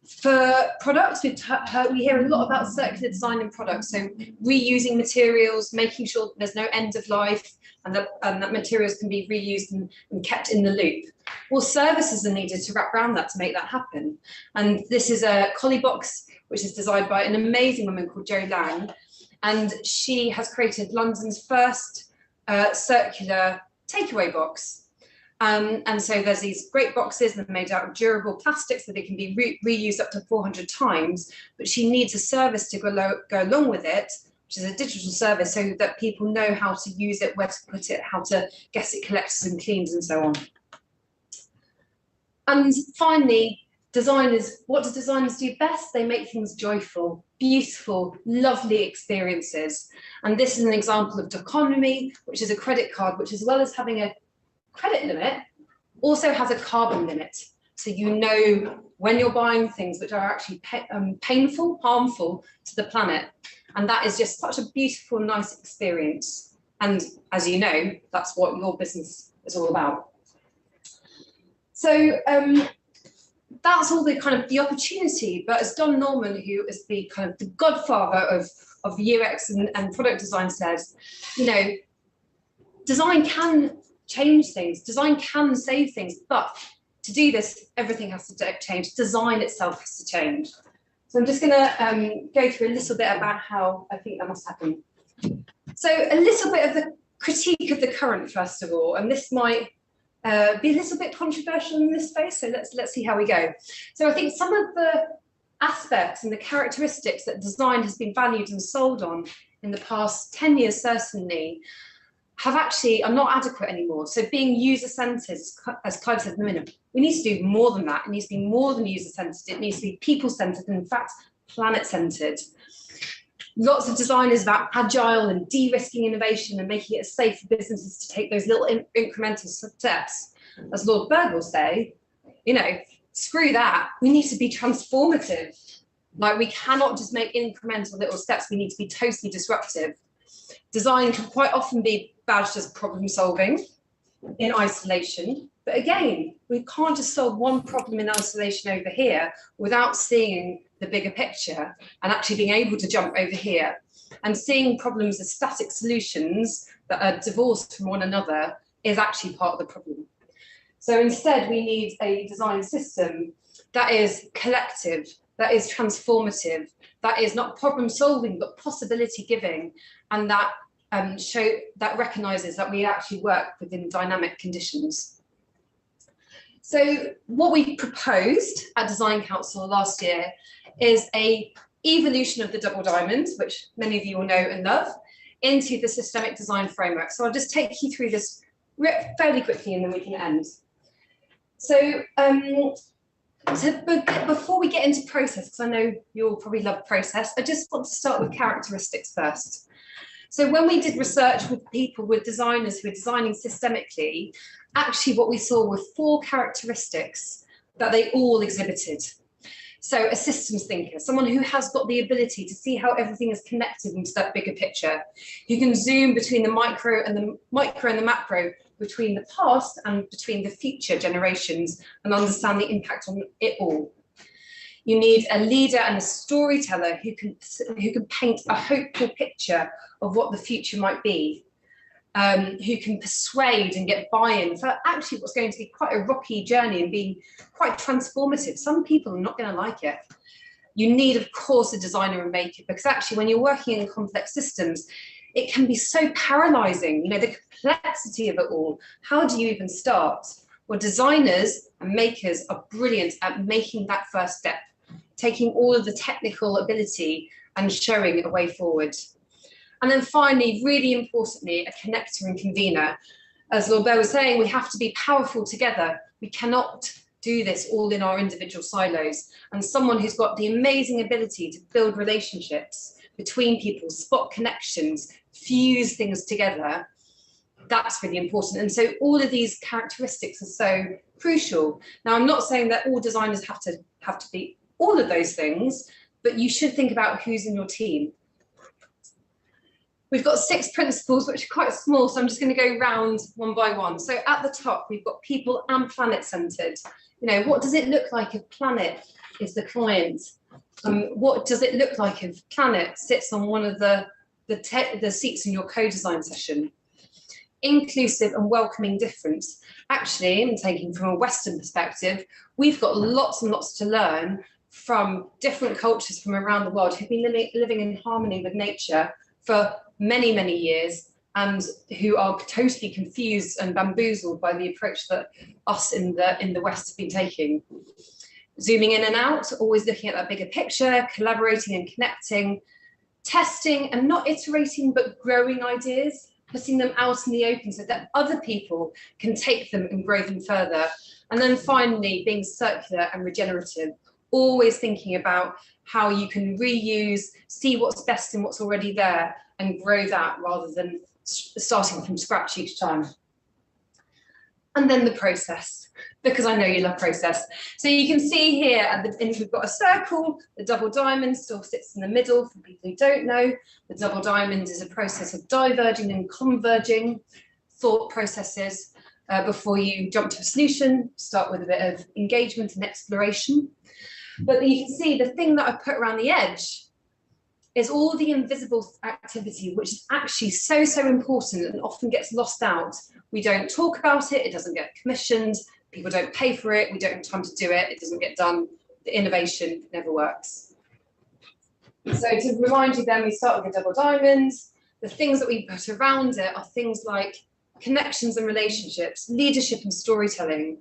For products, we hear a lot about circular design in products, so reusing materials, making sure that there's no end of life, and that materials can be reused and kept in the loop. Well, services are needed to wrap around that to make that happen. And this is a collie box, which is designed by an amazing woman called Jo Lang, and she has created London's first circular takeaway box. And so there's these great boxes that are made out of durable plastics that they can be reused up to 400 times, but she needs a service to go along with it, which is a digital service, so that people know how to use it, where to put it, how to get it collected and cleaned and so on. And finally, designers, what do designers do best? They make things joyful, beautiful, lovely experiences. And this is an example of Doconomy, which is a credit card, which as well as having a credit limit, also has a carbon limit. So you know when you're buying things which are actually painful, harmful to the planet. And that is just such a beautiful, nice experience. And as you know, that's what your business is all about. So that's all the kind of the opportunity. But as Don Norman, who is the kind of the godfather of UX and product design, says, you know, design can change things, design can save things, but to do this, everything has to change. Design itself has to change. So I'm just going to go through a little bit about how I think that must happen. So a little bit of the critique of the current, first of all, and this might be a little bit controversial in this space, so let's see how we go. So I think some of the aspects and the characteristics that design has been valued and sold on in the past 10 years, certainly, are not adequate anymore. So being user-centered, as Clive said in a minute, we need to do more than that. It needs to be more than user-centered. It needs to be people-centered and, in fact, planet-centered. Lots of design is about agile and de-risking innovation and making it safe for businesses to take those little incremental steps. As Lord Bird will say, you know, screw that. We need to be transformative. Like, we cannot just make incremental little steps. We need to be totally disruptive. Design can quite often be badged as problem solving in isolation. But again, we can't just solve one problem in isolation over here without seeing the bigger picture and actually being able to jump over here. And seeing problems as static solutions that are divorced from one another is actually part of the problem. So instead, we need a design system that is collective, that is transformative, that is not problem solving, but possibility giving, and that recognises that we actually work within dynamic conditions. So what we proposed at Design Council last year is a evolution of the double diamond, which many of you will know and love, into the systemic design framework. So I'll just take you through this fairly quickly and then we can end. So before we get into process, because I know you'll probably love process, I just want to start with characteristics first. So when we did research with people, with designers who are designing systemically, actually what we saw were 4 characteristics that they all exhibited. So a systems thinker, someone who has got the ability to see how everything is connected into that bigger picture, who can zoom between the micro and the macro, between the past and between the future generations, and understand the impact on it all. You need a leader and a storyteller who can paint a hopeful picture of what the future might be, who can persuade and get buy-in for actually what's going to be quite a rocky journey and being quite transformative. Some people are not going to like it. You need, of course, a designer and maker, because actually when you're working in complex systems, it can be so paralyzing, you know, the complexity of it all. How do you even start? Well, designers and makers are brilliant at making that first step, taking all of the technical ability and showing a way forward. And then finally, really importantly, a connector and convener. As Lord Bear was saying, we have to be powerful together. We cannot do this all in our individual silos. And someone who's got the amazing ability to build relationships between people, spot connections, fuse things together, that's really important. And so all of these characteristics are so crucial. Now, I'm not saying that all designers have to be all of those things, but you should think about who's in your team. We've got 6 principles, which are quite small, so I'm just going to go round one by one. So at the top, we've got people and planet centered. You know, what does it look like if planet is the client? What does it look like if planet sits on one of the seats in your co-design session? Inclusive and welcoming difference. Actually, and taking from a Western perspective, we've got lots and lots to learn from different cultures from around the world who've been living in harmony with nature for many, many years, and who are totally confused and bamboozled by the approach that us in the West have been taking. Zooming in and out, always looking at that bigger picture, collaborating and connecting, testing and not iterating, but growing ideas, putting them out in the open so that other people can take them and grow them further. And then finally, being circular and regenerative, always thinking about how you can reuse, see what's best in what's already there and grow that rather than starting from scratch each time. And then the process, because I know you love process. So you can see here at the end, we've got a circle, the double diamond still sits in the middle. For people who don't know, the double diamond is a process of diverging and converging thought processes before you jump to a solution, start with a bit of engagement and exploration. But you can see the thing that I put around the edge is all the invisible activity, which is actually so, so important and often gets lost out. We don't talk about it, it doesn't get commissioned, people don't pay for it, we don't have time to do it, it doesn't get done, the innovation never works. So to remind you then, we start with the double diamonds. The things that we put around it are things like connections and relationships, leadership and storytelling.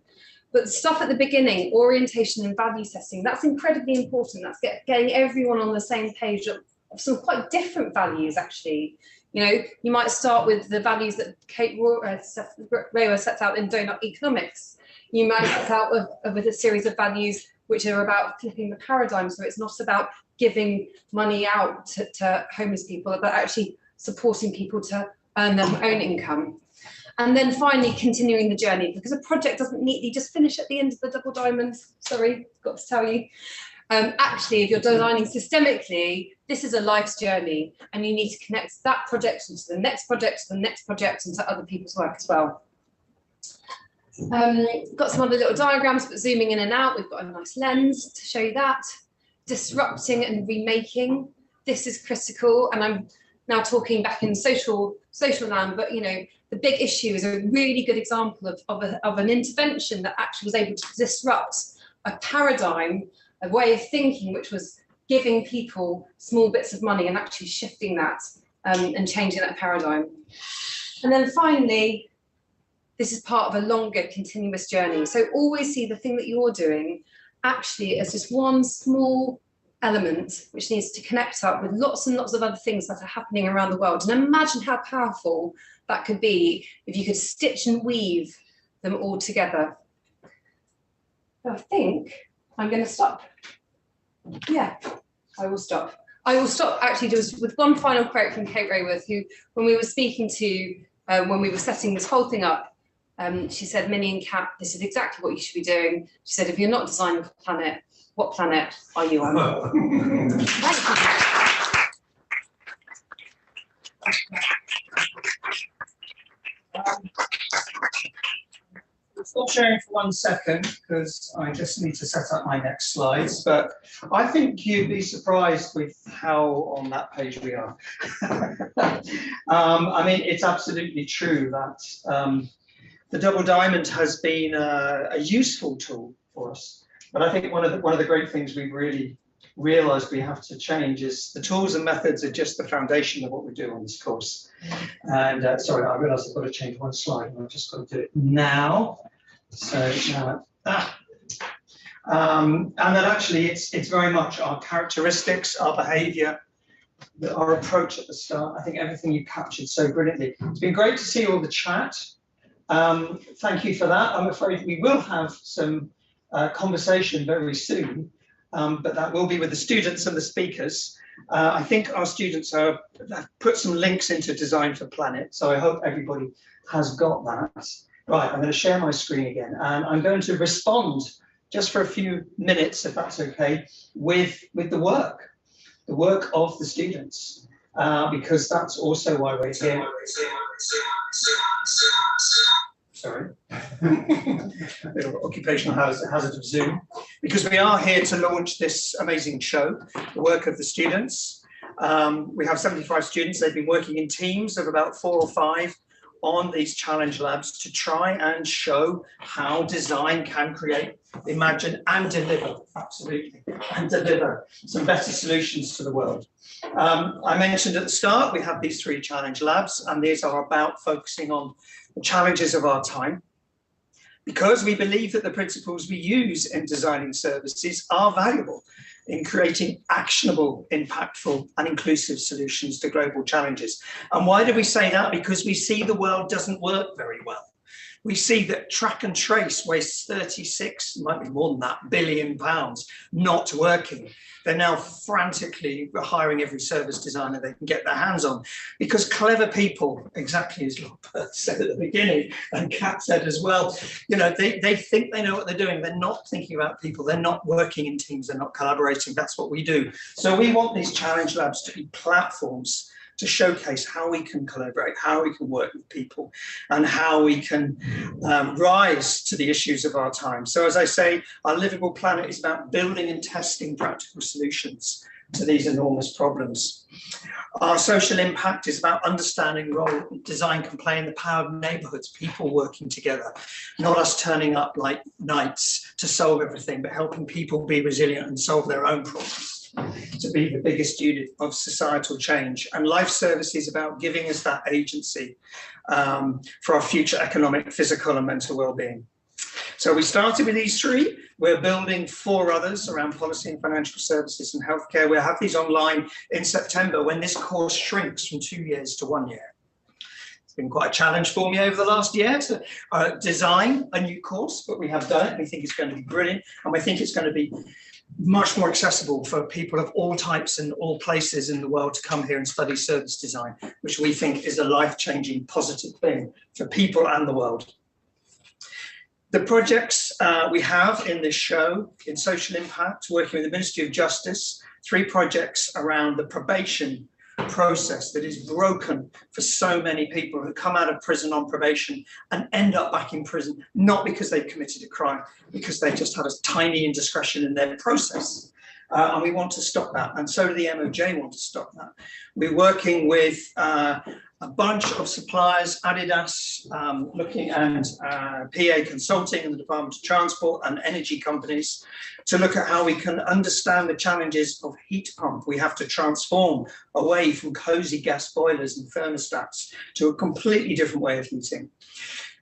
But the stuff at the beginning, orientation and value setting, that's incredibly important. That's getting everyone on the same page of some quite different values, actually. You know, you might start with the values that Kate Rawer sets out in Donut Economics. You might set out with a series of values which are about flipping the paradigm. So it's not about giving money out to homeless people, but actually supporting people to earn their own income. And then finally, continuing the journey, because a project doesn't neatly just finish at the end of the double diamond. Sorry, got to tell you. Actually, if you're designing systemically, this is a life's journey, and you need to connect that project into the next project, to the next project, and to other people's work as well. Got some other little diagrams, but zooming in and out, we've got a nice lens to show you that. Disrupting and remaking, this is critical, and I'm now talking back in social land, but you know, the big issue is a really good example of an intervention that actually was able to disrupt a paradigm, a way of thinking, which was giving people small bits of money and actually shifting that and changing that paradigm. And then finally, this is part of a longer continuous journey. So always see the thing that you're doing actually as just one small element which needs to connect up with lots and lots of other things that are happening around the world. And imagine how powerful that could be if you could stitch and weave them all together. I think I'm going to stop. Yeah, I will stop. I will stop actually just with one final quote from Kate Rayworth, who, when we were speaking to, when we were setting this whole thing up, she said, Minnie and Kat, this is exactly what you should be doing. She said, if you're not designing for planet, what planet are you on? Thank Stop sharing for 1 second because I just need to set up my next slides. But I think you'd be surprised with how on that page we are. I mean, it's absolutely true that the double diamond has been a useful tool for us. But I think one of the great things we've really realized we have to change is the tools and methods are just the foundation of what we do on this course. And sorry, I realized I've got to change one slide and I've just got to do it now. So now, and then actually it's very much our characteristics, our behavior, our approach at the start. I think everything you captured so brilliantly. It's been great to see all the chat. Thank you for that. I'm afraid we will have some conversation very soon, but that will be with the students and the speakers. I think our students have put some links into Design for Planet, so I hope everybody has got that. Right, I'm going to share my screen again, and I'm going to respond just for a few minutes, if that's okay, with the work of the students, because that's also why we're here. Sorry, occupational hazard of Zoom, because we are here to launch this amazing show, the work of the students. We have 75 students. They've been working in teams of about 4 or 5 on these challenge labs to try and show how design can create, imagine, and deliver, absolutely, and deliver some better solutions to the world. I mentioned at the start, we have these 3 challenge labs, and these are about focusing on the challenges of our time, because we believe that the principles we use in designing services are valuable in creating actionable, impactful, and inclusive solutions to global challenges. And why do we say that? Because we see the world doesn't work very well. We see that track and trace wastes 36, might be more than that, billion pounds not working. They're now frantically hiring every service designer they can get their hands on, because clever people, exactly as Robert said at the beginning, and Kat said as well, you know, they think they know what they're doing. They're not thinking about people. They're not working in teams. They're not collaborating. That's what we do. So we want these challenge labs to be platforms to showcase how we can collaborate, how we can work with people, and how we can rise to the issues of our time. So as I say, our livable planet is about building and testing practical solutions to these enormous problems. Our social impact is about understanding the role design can play in the power of neighbourhoods, people working together, not us turning up like knights to solve everything, but helping people be resilient and solve their own problems, to be the biggest unit of societal change. And life service is about giving us that agency for our future economic, physical and mental well-being. So we started with these 3. We're building 4 others around policy and financial services and healthcare. We'll have these online in September when this course shrinks from 2 years to 1 year. It's been quite a challenge for me over the last year to design a new course, but we have done it. We think it's going to be brilliant, and we think it's going to be much more accessible for people of all types and all places in the world to come here and study service design, which we think is a life-changing positive thing for people and the world. The projects we have in this show, in social impact, working with the Ministry of Justice, 3 projects around the probation process that is broken for so many people who come out of prison on probation and end up back in prison, not because they've committed a crime, because they just had a tiny indiscretion in their process. And we want to stop that. And so do the MOJ want to stop that. We're working with a bunch of suppliers, Adidas, looking at PA Consulting and the Department of Transport and energy companies, to look at how we can understand the challenges of heat pump. We have to transform away from cosy gas boilers and thermostats to a completely different way of heating.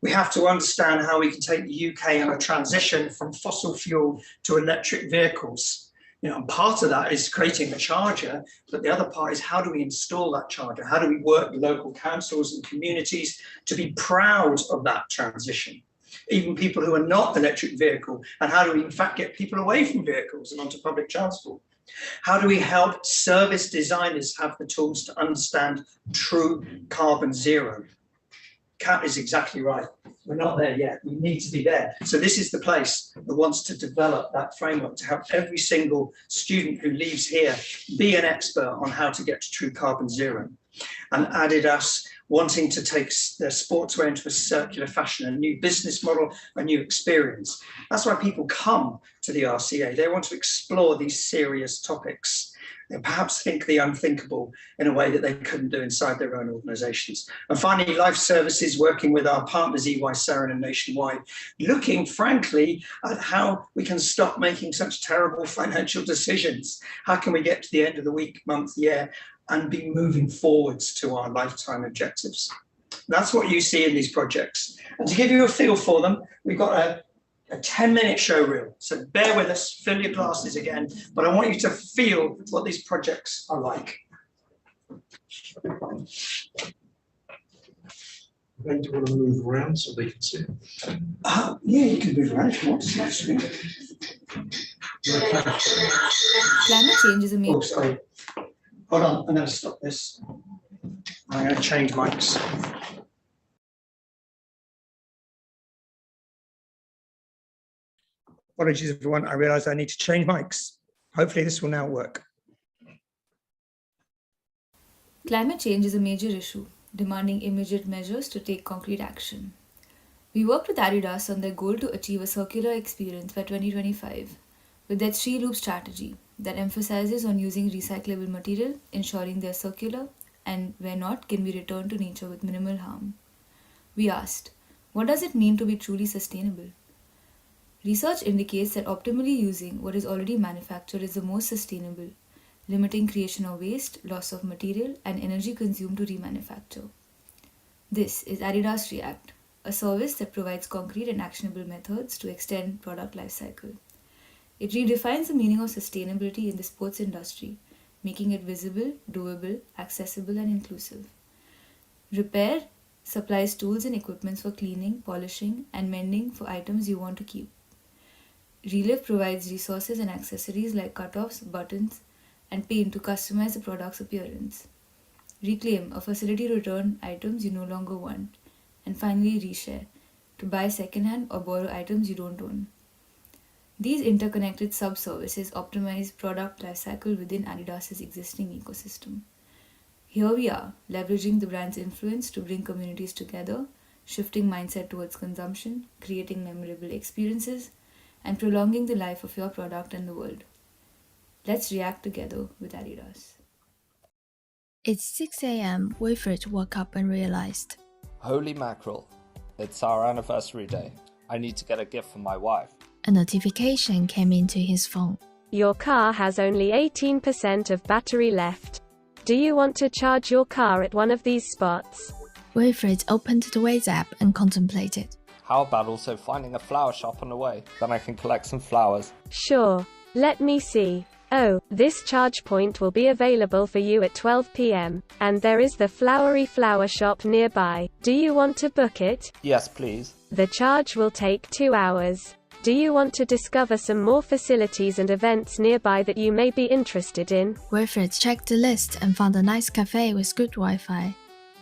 We have to understand how we can take the UK on a transition from fossil fuel to electric vehicles. And part of that is creating a charger, but the other part is how do we install that charger? How do we work with local councils and communities to be proud of that transition? Even people who are not electric vehicle, and how do we in fact get people away from vehicles and onto public transport? How do we help service designers have the tools to understand true carbon zero? Kat is exactly right. We're not there yet. We need to be there. So this is the place that wants to develop that framework to help every single student who leaves here be an expert on how to get to true carbon zero. And Adidas wanting to take their sportswear into a circular fashion, a new business model, a new experience. That's why people come to the RCA. They want to explore these serious topics. They perhaps think the unthinkable in a way that they couldn't do inside their own organisations. And finally, Life Services, working with our partners, EY, Seren and Nationwide, looking frankly at how we can stop making such terrible financial decisions. How can we get to the end of the week, month, year, and be moving forwards to our lifetime objectives? That's what you see in these projects. And to give you a feel for them, we've got a 10-minute show reel. So bear with us, fill your glasses again, but I want you to feel what these projects are like. Then do you want to move around so they can see it? Yeah, you can move around if you want to see the screen. Climate change is a major. Oh, sorry. Hold on, I'm going to stop this. I'm going to change mics. Apologies, everyone. I realised I need to change mics. Hopefully this will now work. Climate change is a major issue, demanding immediate measures to take concrete action. We worked with Adidas on their goal to achieve a circular experience by 2025 with their 3-loop strategy that emphasizes on using recyclable material, ensuring they're circular, and where not, can be returned to nature with minimal harm. We asked, what does it mean to be truly sustainable? Research indicates that optimally using what is already manufactured is the most sustainable, limiting creation of waste, loss of material, and energy consumed to remanufacture. This is Adidas React, a service that provides concrete and actionable methods to extend product lifecycle. It redefines the meaning of sustainability in the sports industry, making it visible, doable, accessible, and inclusive. Repair supplies tools and equipment for cleaning, polishing, and mending for items you want to keep. Relive provides resources and accessories like cutoffs, buttons, and paint to customize the product's appearance. Reclaim, a facility to return items you no longer want. And finally, Reshare, to buy secondhand or borrow items you don't own. These interconnected sub-services optimize product lifecycle within Adidas's existing ecosystem. Here we are, leveraging the brand's influence to bring communities together, shifting mindset towards consumption, creating memorable experiences, and prolonging the life of your product and the world. Let's react together with Adidas. It's 6 a.m. Wilfred woke up and realized. Holy mackerel. It's our anniversary day. I need to get a gift for my wife. A notification came into his phone. Your car has only 18% of battery left. Do you want to charge your car at one of these spots? Wilfred opened the Waze app and contemplated. How about also finding a flower shop on the way? Then I can collect some flowers. Sure. Let me see. Oh, this charge point will be available for you at 12 p.m. And there is the flowery flower shop nearby. Do you want to book it? Yes, please. The charge will take 2 hours. Do you want to discover some more facilities and events nearby that you may be interested in? Wilfred checked the list and found a nice cafe with good Wi-Fi.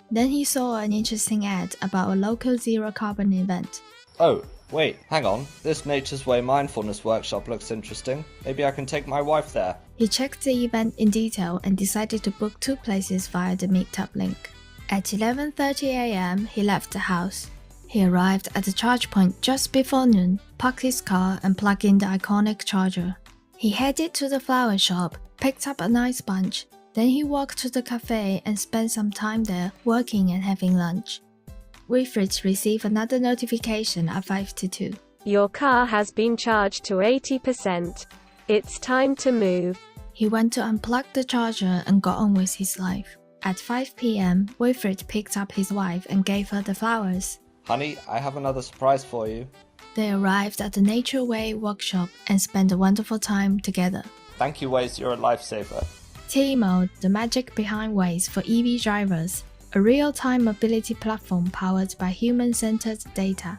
Then he saw an interesting ad about a local zero-carbon event. Oh, wait, hang on. This Nature's Way mindfulness workshop looks interesting. Maybe I can take my wife there. He checked the event in detail and decided to book 2 places via the meetup link. At 11:30 a.m., he left the house. He arrived at the charge point just before noon, parked his car and plugged in the iconic charger. He headed to the flower shop, picked up a nice bunch. Then he walked to the cafe and spent some time there working and having lunch. Wilfred received another notification at 5:02. Your car has been charged to 80%. It's time to move. He went to unplug the charger and got on with his life. At 5 p.m., Wilfred picked up his wife and gave her the flowers. Honey, I have another surprise for you. They arrived at the Nature Way workshop and spent a wonderful time together. Thank you, Waze, you're a lifesaver. T-Mode, the magic behind Waze for EV drivers, a real-time mobility platform powered by human-centered data.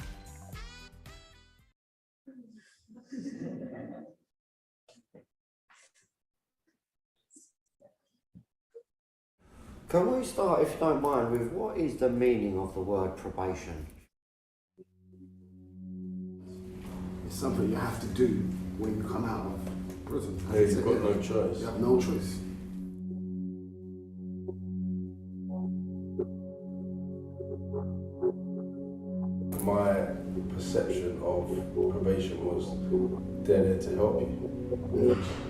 Can we start, if you don't mind, with what is the meaning of the word probation? It's something you have to do when you come out of prison. Yeah, you've got no choice. You have no choice. My perception of probation was they're there to help you.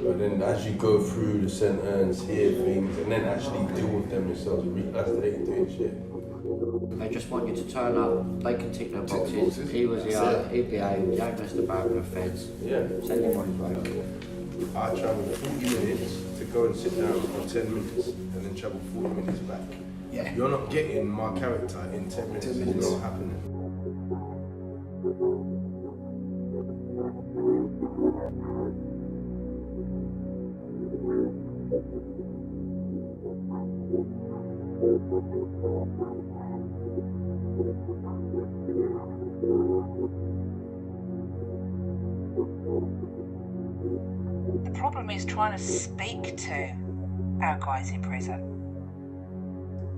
But then as you go through the sentence, hear things, and then actually deal with them yourself, you realise they ain't doing shit. They just want you to turn up, they can tick their boxes. He was the he behaved, he ain't messed about with the feds. Yeah. Send him on his way. I travelled 40 minutes to go and sit down for 10 minutes and then travel 40 minutes back. Yeah. You're not getting my character in 10 minutes. 10 minutes. It's not happening. The problem is trying to speak to our guys in prison.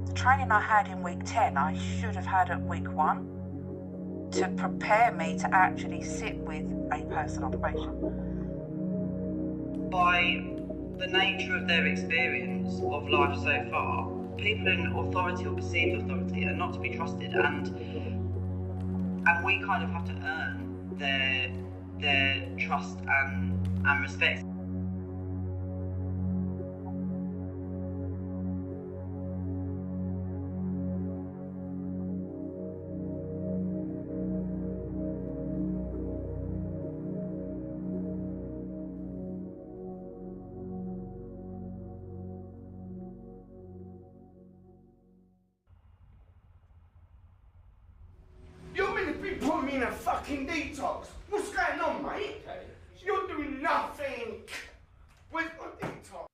The training I had in week 10, I should have had at week 1 to prepare me to actually sit with a person on probation. By the nature of their experience of life so far, people in authority or perceived authority are not to be trusted, and we kind of have to earn their trust and respect. You're meant to be putting me in a fucking detox. What's going on, mate? You're doing nothing. Where's my detox?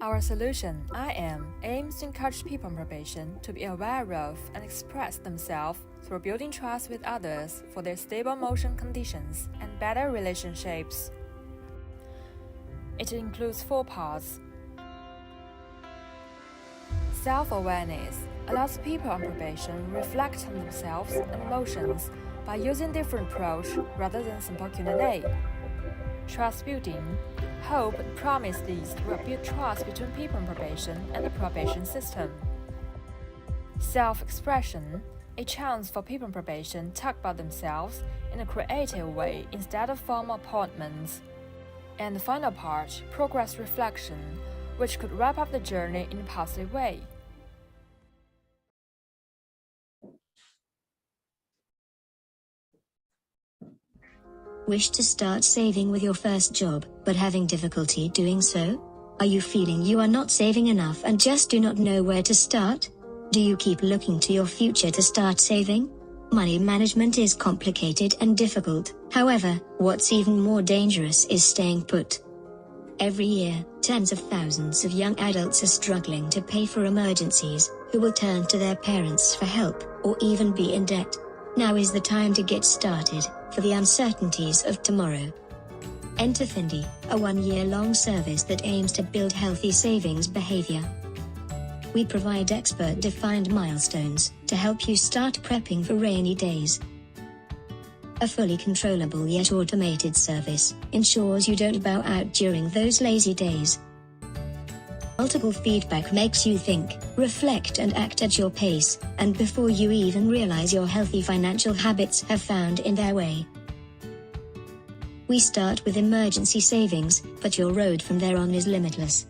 Our solution, I Am, aims to encourage people on probation to be aware of and express themselves through building trust with others for their stable motion conditions and better relationships. It includes 4 parts. Self-awareness allows people on probation to reflect on themselves and emotions by using different approach rather than simple Q&A. Trust building. Hope and promise these will build trust between people on probation and the probation system. Self-expression, a chance for people on probation to talk about themselves in a creative way instead of formal appointments. And the final part, progress reflection, which could wrap up the journey in a positive way. Wish to start saving with your first job, but having difficulty doing so? Are you feeling you are not saving enough and just do not know where to start? Do you keep looking to your future to start saving? Money management is complicated and difficult. However, what's even more dangerous is staying put. Every year, tens of thousands of young adults are struggling to pay for emergencies, who will turn to their parents for help, or even be in debt. Now is the time to get started, for the uncertainties of tomorrow. Enter Findy, a 1-year-long service that aims to build healthy savings behavior. We provide expert-defined milestones to help you start prepping for rainy days. A fully controllable yet automated service ensures you don't bow out during those lazy days. Multiple feedback makes you think, reflect and act at your pace, and before you even realize your healthy financial habits have found in their way. We start with emergency savings, but your road from there on is limitless.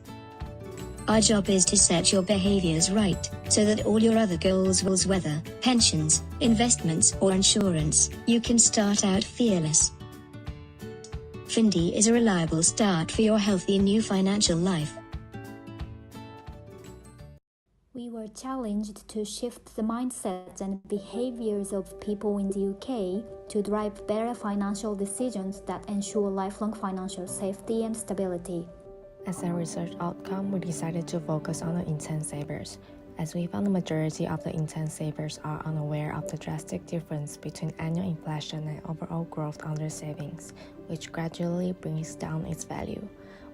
Our job is to set your behaviors right, so that all your other goals, whether pensions, investments or insurance, you can start out fearless. Findy is a reliable start for your healthy new financial life. We were challenged to shift the mindset and behaviors of people in the UK to drive better financial decisions that ensure lifelong financial safety and stability. As a research outcome, we decided to focus on the intent savers, as we found the majority of the intent savers are unaware of the drastic difference between annual inflation and overall growth on their savings, which gradually brings down its value.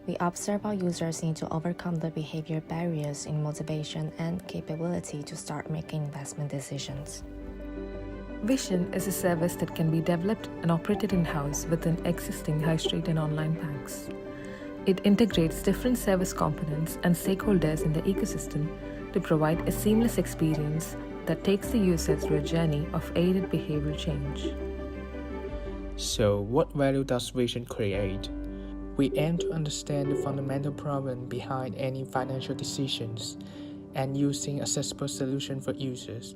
We observe our users need to overcome the behavior barriers in motivation and capability to start making investment decisions. Vision is a service that can be developed and operated in-house within existing high street and online banks. It integrates different service components and stakeholders in the ecosystem to provide a seamless experience that takes the user through a journey of aided behavioral change. So, what value does Vision create? We aim to understand the fundamental problem behind any financial decisions and using accessible solutions for users.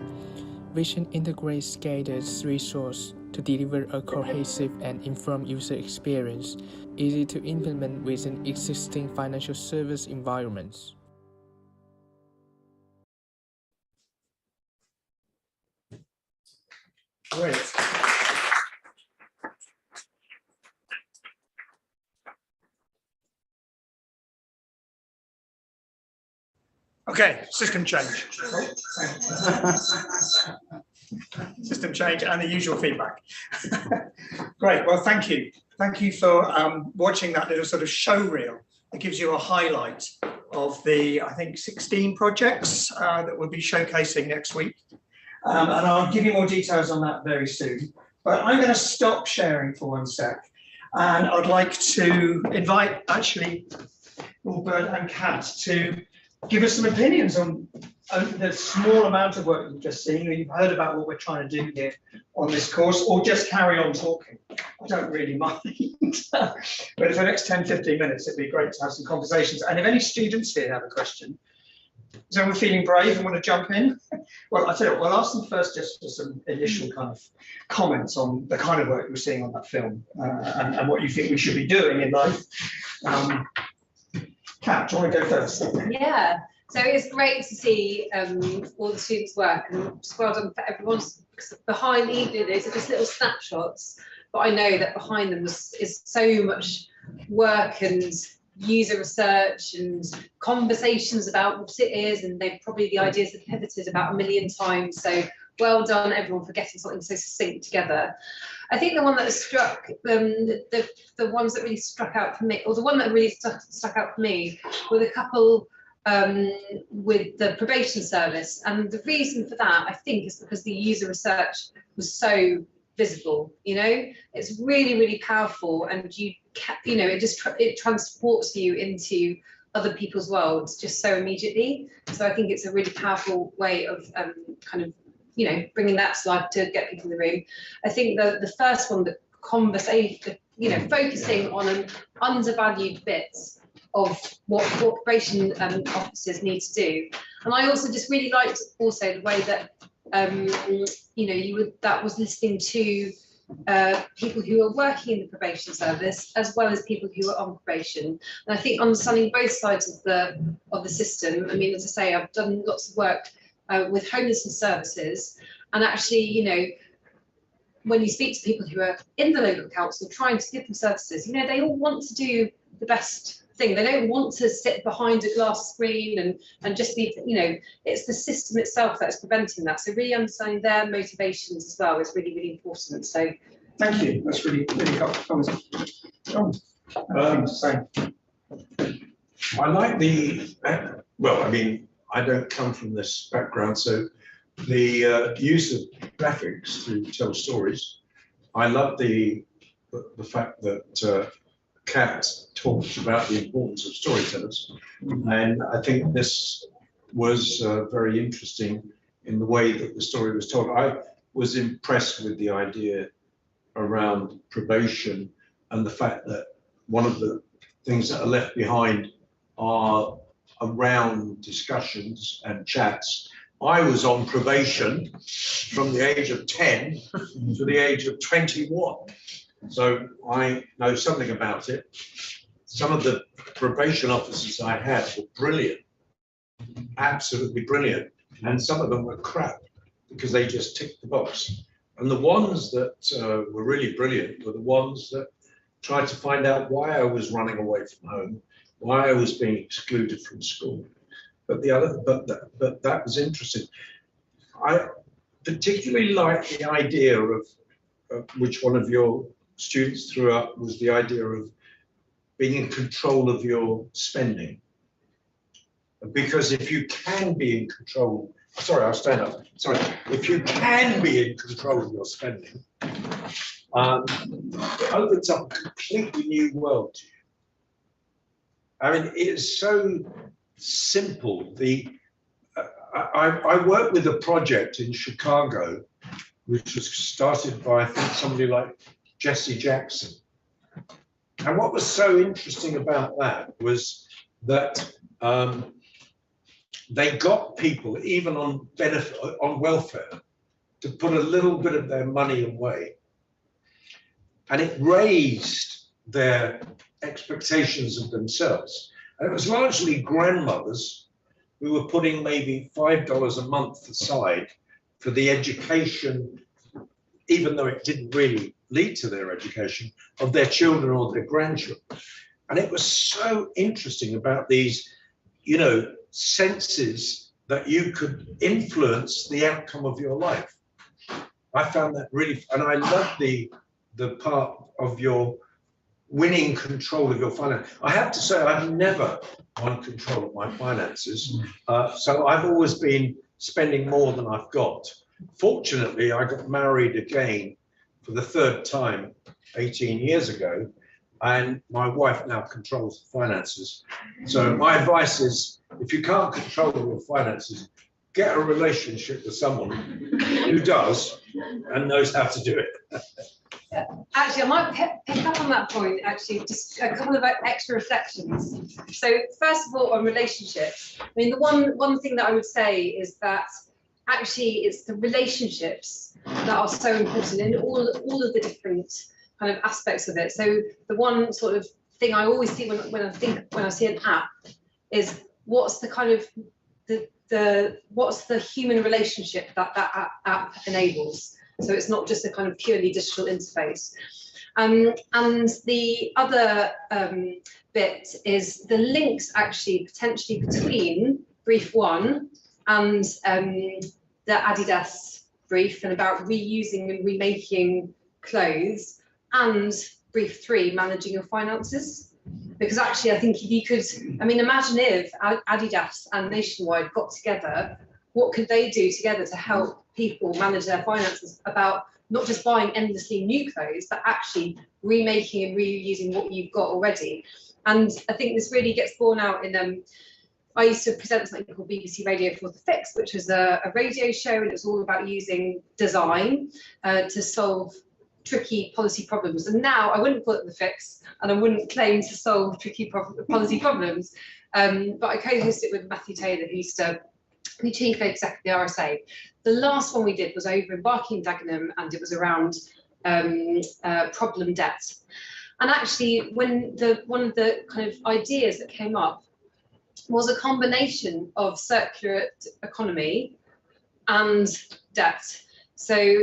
Vision integrates scattered resources to deliver a cohesive and informed user experience, easy to implement within existing financial service environments. Great. Okay, system change. System change and the usual feedback. Great, well, thank you. Thank you for watching that little sort of show reel. It gives you a highlight of the, I think, 16 projects that we'll be showcasing next week. And I'll give you more details on that very soon. But I'm going to stop sharing for one sec. And I'd like to invite, actually, Albert and Kat to give us some opinions on the small amount of work you've just seen, or you've heard about what we're trying to do here on this course, or just carry on talking. I don't really mind. But for the next 10, 15 minutes, it'd be great to have some conversations. And if any students here have a question, is anyone feeling brave and want to jump in? Well, I'll tell you what, we'll ask them first just for some initial kind of comments on the kind of work we're seeing on that film and what you think we should be doing in life. Kat, do you want to go first? Yeah, so it's great to see all the students' work, and just well done for everyone's behind. Even those are just little snapshots, but I know that behind them is so much work and user research and conversations about what it is, and they've probably the ideas have pivoted about a million times. So well done, everyone, for getting something so succinct together. I think the one that struck, the ones that really struck out for me, or the one that really stuck out for me, were the couple with the probation service. And the reason for that, I think, is because the user research was so visible. You know, it's really, really powerful, and it transports you into other people's worlds just so immediately. So I think it's a really powerful way of kind of, bringing that to life to get people in the room. I think the first one, the conversation, focusing on an undervalued bits of what probation officers need to do. And I also just really liked also the way that, that was listening to people who are working in the probation service as well as people who are on probation. And I think understanding both sides of the system. I mean, as I say, I've done lots of work with homelessness services, and actually, when you speak to people who are in the local council trying to give them services, they all want to do the best thing. They don't want to sit behind a glass screen and just be, it's the system itself that's preventing that. So really understanding their motivations as well is really, really important. So thank you. That's really, really helpful. John, I like I don't come from this background, so the use of graphics to tell stories. I love the fact that Kat talks about the importance of storytellers, and I think this was very interesting in the way that the story was told. I was impressed with the idea around probation and the fact that one of the things that are left behind are around discussions and chats. I was on probation from the age of 10 to the age of 21. So I know something about it. Some of the probation officers I had were brilliant, absolutely brilliant. And some of them were crap because they just ticked the box. And the ones that were really brilliant were the ones that tried to find out why I was running away from home, why I was being excluded from school. But that was interesting. I particularly like the idea of which one of your students threw up, was the idea of being in control of your spending. Because if you can be in control, sorry, I'll stand up. Sorry, if you can be in control of your spending, it opens up a completely new world to you. I mean, it's so simple. I worked with a project in Chicago, which was started by, I think, somebody like Jesse Jackson. And what was so interesting about that was that they got people, even on benefit, on welfare, to put a little bit of their money away. And it raised their expectations of themselves. And it was largely grandmothers who were putting maybe $5 a month aside for the education, even though it didn't really lead to their education, of their children or their grandchildren. And it was so interesting about these, you know, senses that you could influence the outcome of your life. I found that really, and I love the part of your winning control of your finance. I have to say, I've never won control of my finances. So I've always been spending more than I've got. Fortunately, I got married again for the third time 18 years ago, and my wife now controls the finances. So my advice is, if you can't control your finances, get a relationship with someone who does and knows how to do it. Actually, I might pick up on that point, actually, just a couple of extra reflections. So first of all, on relationships, I mean, the one thing that I would say is that actually it's the relationships that are so important in all of the different kind of aspects of it. So the one sort of thing I always see when I see an app is what's the kind of what's the human relationship that app enables. So it's not just a kind of purely digital interface. And the other bit is the links actually potentially between brief 1 and the Adidas brief, and about reusing and remaking clothes, and brief 3, managing your finances. Because actually, I think if you could, I mean, imagine if Adidas and Nationwide got together, what could they do together to help people manage their finances, about not just buying endlessly new clothes, but actually remaking and reusing what you've got already. And I think this really gets borne out in, I used to present something called BBC Radio 4 The Fix, which was a radio show, and it was all about using design to solve tricky policy problems. And now I wouldn't call it The Fix, and I wouldn't claim to solve tricky policy problems, but I co-hosted it with Matthew Taylor, who used to be chief exec of the RSA. The last one we did was over in Barking Dagenham, and it was around problem debt. And actually, when one of the kind of ideas that came up was a combination of circular economy and debt. So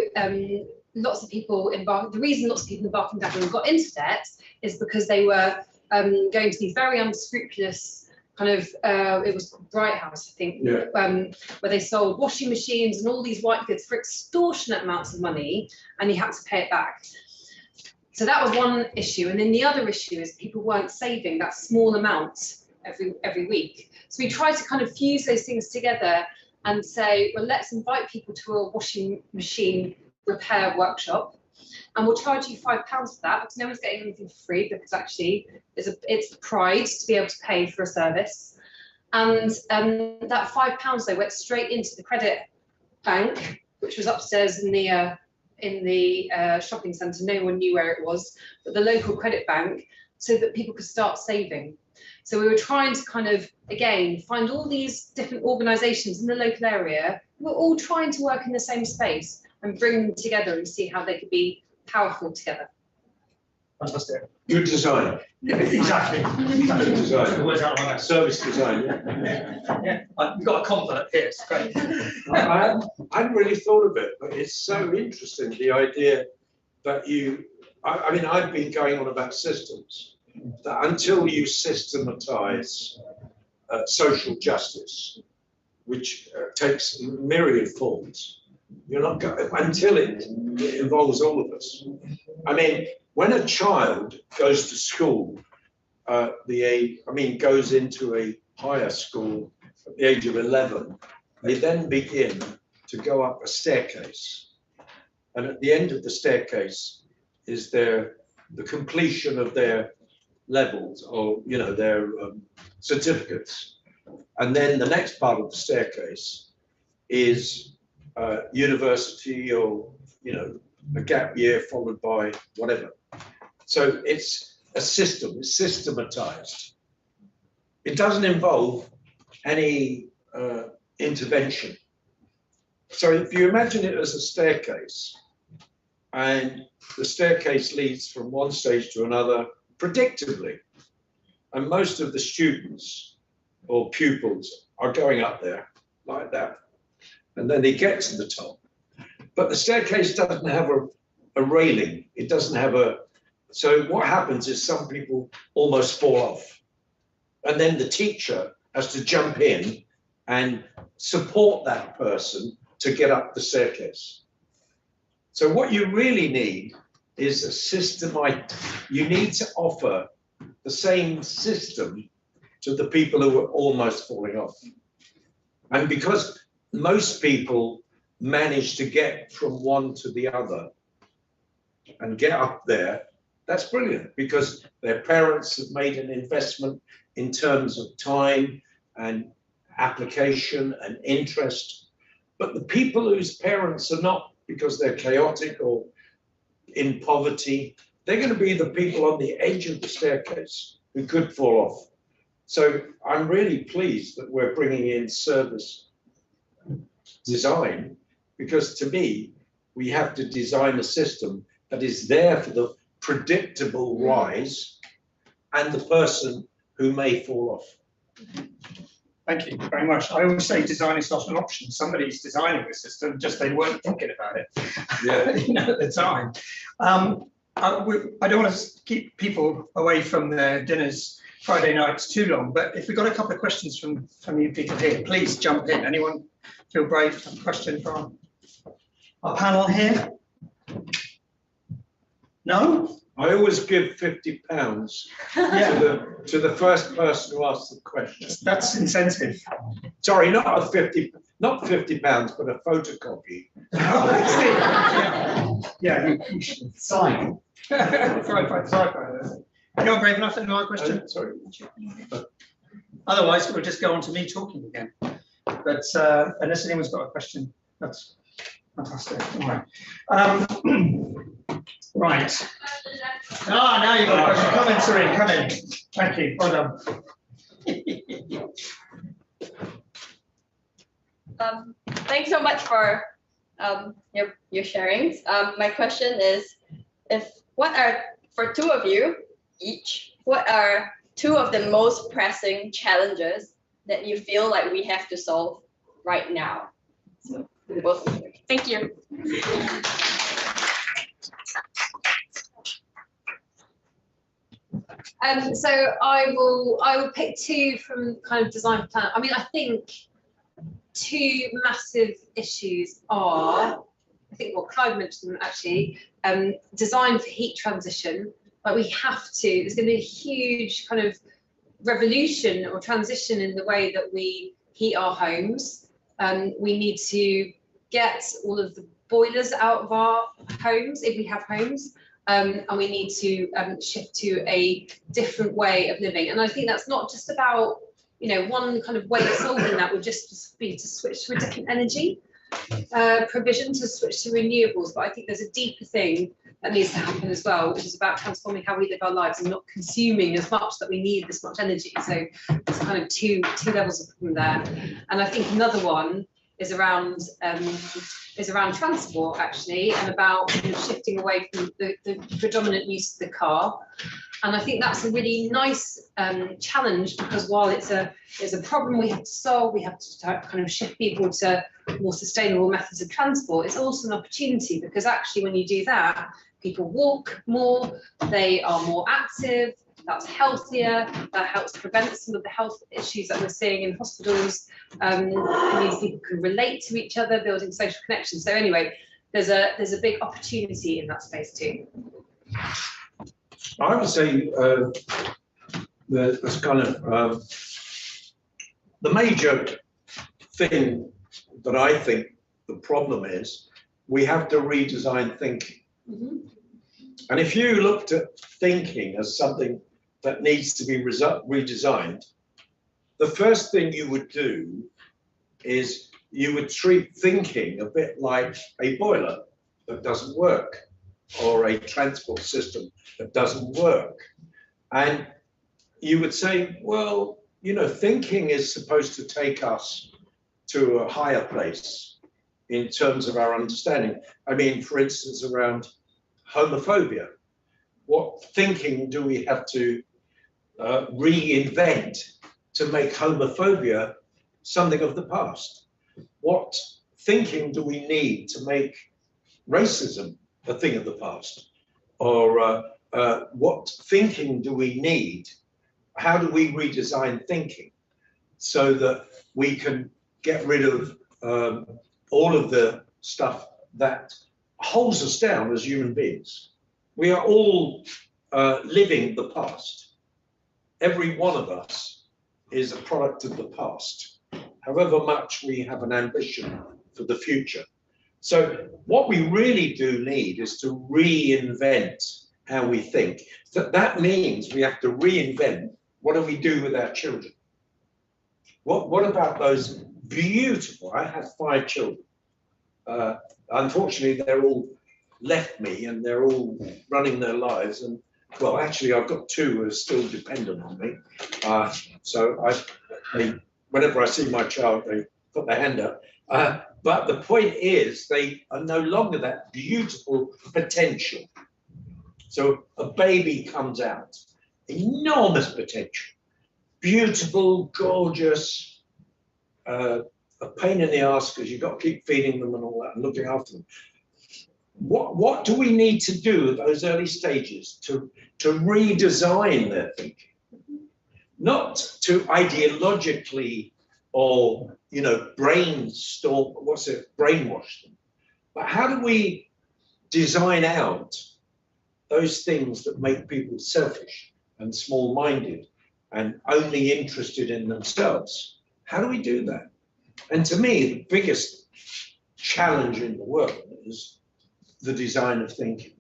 lots of people in the reason lots of people in Barking Dagenham got into debt is because they were going to these very unscrupulous kind of, it was Bright House, I think, yeah. Where they sold washing machines and all these white goods for extortionate amounts of money, and you had to pay it back. So that was one issue. And then the other issue is people weren't saving that small amount every week. So we tried to kind of fuse those things together and say, well, let's invite people to a washing machine repair workshop, and we'll charge you £5 for that, because no one's getting anything for free, because actually it's pride to be able to pay for a service. And that £5 though went straight into the credit bank, which was upstairs in in the shopping centre. No one knew where it was, but the local credit bank, so that people could start saving. So we were trying to kind of, again, find all these different organisations in the local area who were all trying to work in the same space and bring them together and see how they could be powerful together. Fantastic. Good design. Exactly. Good design. The words out like that. Service design, Yeah. We've got a convert here, it's great. I hadn't really thought of it, but it's so interesting, the idea that I mean, I've been going on about systems, that until you systematize social justice, which takes myriad forms, you're not going, until it involves all of us. I mean, when a child goes to school, goes into a higher school at the age of 11, they then begin to go up a staircase. And at the end of the staircase is the completion of their levels, or their certificates. And then the next part of the staircase is university, or a gap year followed by whatever. So it's a system, it's systematized. It doesn't involve any intervention. So if you imagine it as a staircase, and the staircase leads from one stage to another predictably, and most of the students or pupils are going up there like that, and then they get to the top. But the staircase doesn't have a railing. It doesn't have so what happens is some people almost fall off. And then the teacher has to jump in and support that person to get up the staircase. So what you really need is a system. You need to offer the same system to the people who are almost falling off. And because most people manage to get from one to the other and get up there, that's brilliant, because their parents have made an investment in terms of time and application and interest. But the people whose parents are not, because they're chaotic or in poverty, they're going to be the people on the edge of the staircase who could fall off. So I'm really pleased that we're bringing in service design, because to me, we have to design a system that is there for the predictable rise and the person who may fall off. Thank you very much. I always say design is not an option. Somebody's designing the system, just they weren't thinking about it at the time. I don't want to keep people away from their dinners Friday nights too long, but if we've got a couple of questions from you people here, please jump in. Anyone feel brave to have a question from our panel here? No? I always give £50 to the first person who asks the question. That's incentive. Sorry, not £50, but a photocopy. You should sign. You're brave enough to know my question? Sorry. Otherwise, we'll just go on to me talking again. But unless anyone's got a question, that's fantastic. All right. Right. Now you've got a question. Come in, Serene, come in. Thank you. Well done. Thanks so much for your sharings. My question is, for two of you each, what are two of the most pressing challenges that you feel like we have to solve right now? So, both of you. Thank you. So I will pick two from kind of design plan. I mean, I think two massive issues are, Clive mentioned them actually, design for heat transition. Like there's going to be a huge kind of revolution or transition in the way that we heat our homes. We need to get all of the boilers out of our homes, if we have homes. And we need to shift to a different way of living. And I think that's not just about, one kind of way of solving that would just be to switch to a different energy. provision to switch to renewables, but I think there's a deeper thing that needs to happen as well, which is about transforming how we live our lives and not consuming as much that we need this much energy. So there's kind of two levels of problem there. And I think another one is around transport actually, and about kind of shifting away from the predominant use of the car. And I think that's a really nice challenge, because while it's a problem we have to solve, we have to kind of shift people to more sustainable methods of transport. It's also an opportunity, because actually when you do that, people walk more, they are more active, that's healthier, that helps prevent some of the health issues that we're seeing in hospitals. It means people can relate to each other, building social connections. So anyway, there's a big opportunity in that space too. I would say there's kind of the major thing that I think the problem is, we have to redesign thinking. And if you looked at thinking as something that needs to be redesigned, the first thing you would do is you would treat thinking a bit like a boiler that doesn't work, or a transport system that doesn't work. And you would say, well, you know, thinking is supposed to take us to a higher place in terms of our understanding. I mean, for instance, around homophobia. What thinking do we have to reinvent to make homophobia something of the past? What thinking do we need to make racism a thing of the past? Or what thinking do we need? How do we redesign thinking so that we can get rid of all of the stuff that holds us down as human beings? We are all living the past. Every one of us is a product of the past, however much we have an ambition for the future. So what we really do need is to reinvent how we think. That means we have to reinvent, what do we do with our children? What about those beautiful, I have 5 children. Unfortunately, they're all left me and they're all running their lives. And well, actually, I've got 2 who are still dependent on me. So whenever I see my child, they put their hand up. But the point is, they are no longer that beautiful potential. So a baby comes out, enormous potential, beautiful, gorgeous, a pain in the ass because you've got to keep feeding them and all that and looking after them. What do we need to do at those early stages to redesign their thinking? Not to ideologically or, you know, brainwash them, but how do we design out those things that make people selfish and small-minded and only interested in themselves? How do we do that? And to me, the biggest challenge in the world is the design of thinking.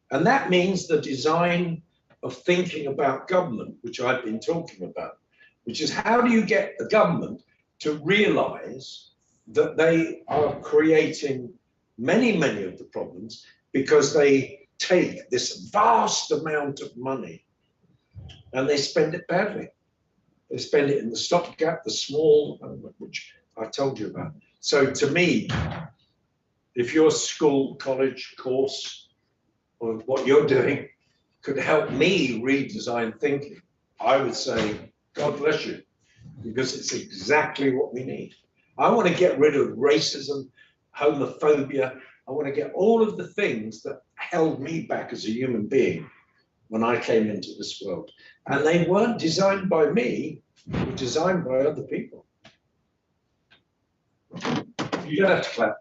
And that means the design of thinking about government, which I've been talking about, which is how do you get the government to realize that they are creating many of the problems because they take this vast amount of money and they spend it badly. They spend it in the stopgap, the small, which I told you about. So to me, if your school, college, course, or what you're doing could help me redesign thinking, I would say, God bless you, because it's exactly what we need. I want to get rid of racism, homophobia. I want to get all of the things that held me back as a human being when I came into this world. And they weren't designed by me, they were designed by other people. You don't have to clap.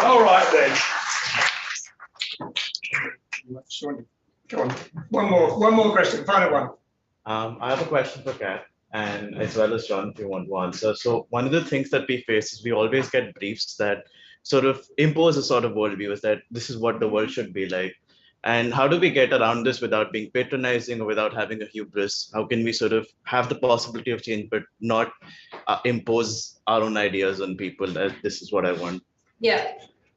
All right then. Go on. One more question, final one. I have a question for Kat, and as well as John, if you want to answer. So one of the things that we face is we always get briefs that sort of impose a sort of worldview, is that this is what the world should be like. And how do we get around this without being patronizing or without having a hubris? How can we sort of have the possibility of change, but not impose our own ideas on people that this is what I want? Yeah,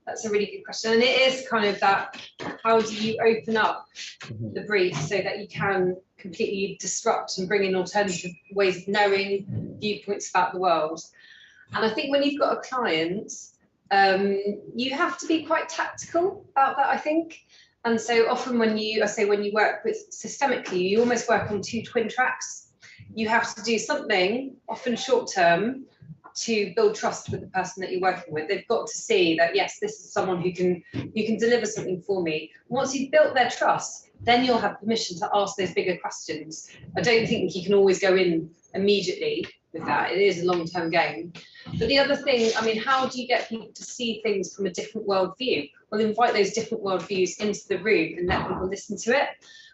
that's a really good question. And it is kind of that, how do you open up the brief so that you can completely disrupt and bring in alternative ways of knowing, viewpoints about the world? And I think when you've got a client, you have to be quite tactical about that, I think. And so often when you work with systemically, you almost work on two twin tracks. You have to do something, often short term, to build trust with the person that you're working with. They've got to see that, yes, this is someone who can deliver something for me. Once you've built their trust, then you'll have permission to ask those bigger questions. I don't think you can always go in immediately with that. It is a long-term game. But the other thing, I mean, how do you get people to see things from a different worldview? Well, invite those different worldviews into the room and let people listen to it.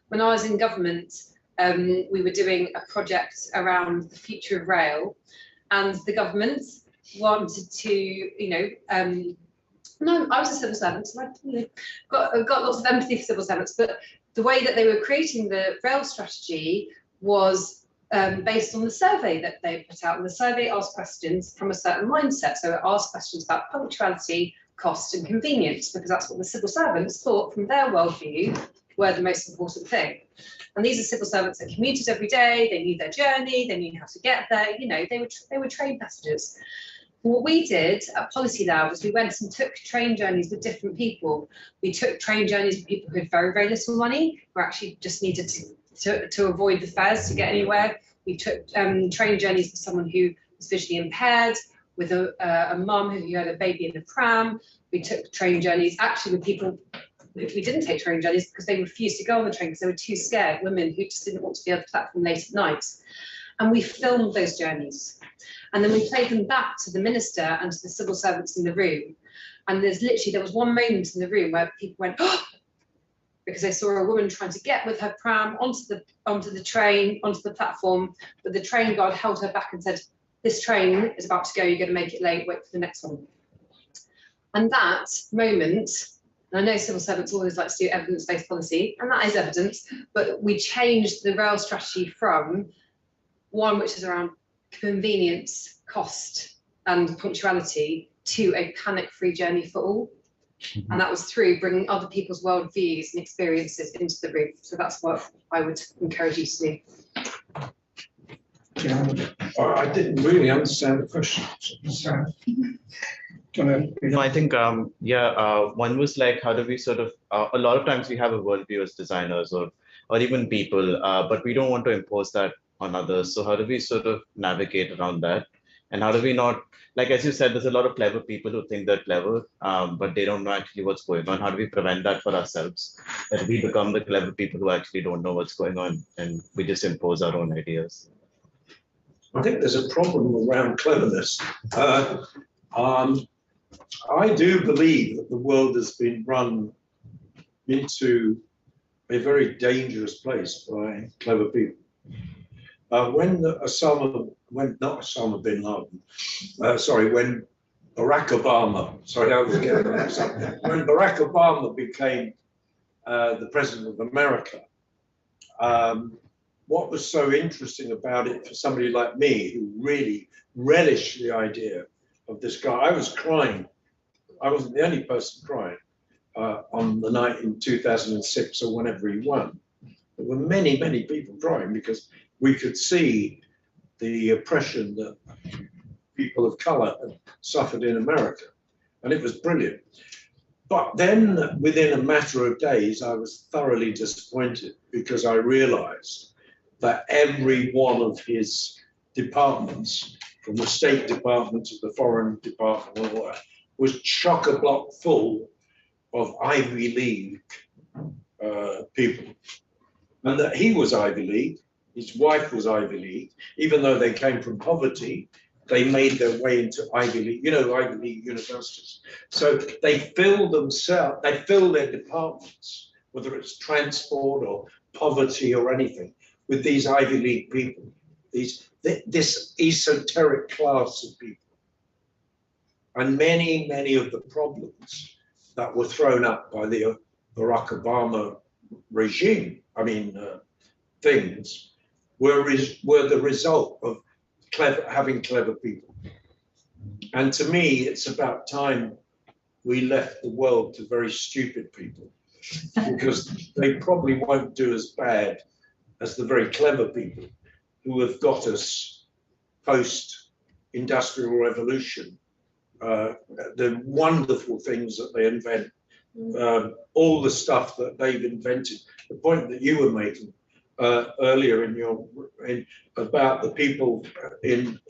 When I was in government, we were doing a project around the future of rail, and the government wanted to, no, I was a civil servant, so I got lots of empathy for civil servants, but the way that they were creating the rail strategy was based on the survey that they put out. And the survey asked questions from a certain mindset. So it asked questions about punctuality, cost and convenience, because that's what the civil servants thought from their worldview were the most important thing. And these are civil servants that commuted every day, they knew their journey, they knew how to get there, they were train passengers. What we did at Policy Lab was we went and took train journeys with different people. We took train journeys with people who had very, very little money, who actually just needed to avoid the fares to get anywhere. We took train journeys with someone who was visually impaired, with a mum who had a baby in a pram. We took train journeys actually with people. We didn't take train journeys because they refused to go on the train because they were too scared, women who just didn't want to be on the platform late at night. And we filmed those journeys. And then we played them back to the minister and to the civil servants in the room. And there was one moment in the room where people went, oh, because they saw a woman trying to get with her pram onto the train, onto the platform, but the train guard held her back and said, this train is about to go, you're going to make it late, wait for the next one. And that moment, and I know civil servants always like to do evidence-based policy, and that is evidence, but we changed the rail strategy from one which is around convenience, cost, and punctuality to a panic-free journey for all. And that was through bringing other people's worldviews and experiences into the room. So that's what I would encourage you to do. I didn't really understand the question. No, I think, one was like, how do we sort of, a lot of times we have a worldview as designers or even people, but we don't want to impose that on others. So how do we sort of navigate around that? And how do we not, like, as you said, there's a lot of clever people who think they're clever, but they don't know actually what's going on. How do we prevent that for ourselves? That we become the clever people who actually don't know what's going on and we just impose our own ideas. I think there's a problem around cleverness. I do believe that the world has been run into a very dangerous place by clever people. When when Barack Obama, when Barack Obama became the president of America, what was so interesting about it for somebody like me who really relished the idea of this guy, I was crying. I wasn't the only person crying on the night in 2006 or whenever he won. There were many, many people crying because we could see the oppression that people of color had suffered in America. And it was brilliant. But then within a matter of days, I was thoroughly disappointed because I realized that every one of his departments, from the State Department to the Foreign Department, was chock-a-block full of Ivy League people. And that he was Ivy League, his wife was Ivy League, even though they came from poverty, they made their way into Ivy League, Ivy League universities. So they fill their departments, whether it's transport or poverty or anything, with these Ivy League people, this esoteric class of people. And many, many of the problems that were thrown up by the Barack Obama regime, things, were the result of having clever people. And to me, it's about time we left the world to very stupid people, because they probably won't do as bad as the very clever people who have got us post-industrial revolution, the wonderful things that they invent, all the stuff that they've invented. The point that you were making earlier about the people in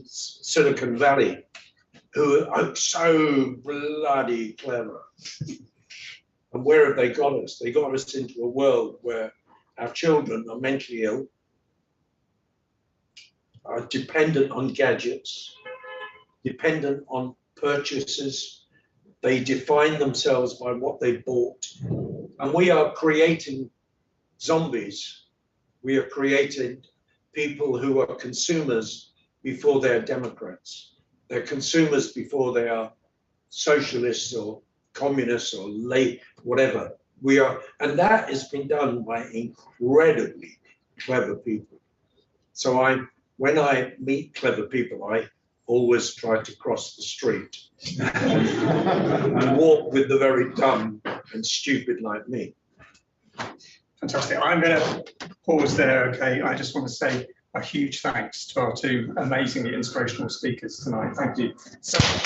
Silicon Valley who are so bloody clever. And where have they got us? They got us into a world where our children are mentally ill, are dependent on gadgets, dependent on purchases. They define themselves by what they bought. And we are creating zombies. We are creating people who are consumers before they're Democrats. They're consumers before they are socialists or communists or whatever. We are, and that has been done by incredibly clever people. So when I meet clever people, I always try to cross the street and walk with the very dumb and stupid like me. Fantastic. I'm going to pause there, okay? I just want to say a huge thanks to our two amazingly inspirational speakers tonight. Thank you so much.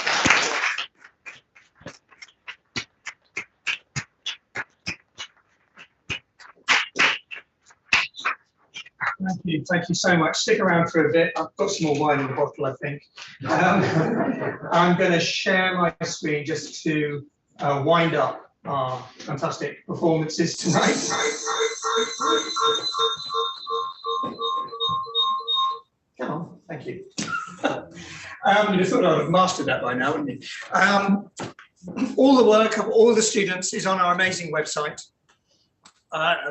Thank you so much. Stick around for a bit. I've got some more wine in the bottle, I think. I'm going to share my screen just to wind up our fantastic performances tonight. Come on, thank you. You'd have thought I would have mastered that by now, wouldn't you? All the work of all the students is on our amazing website.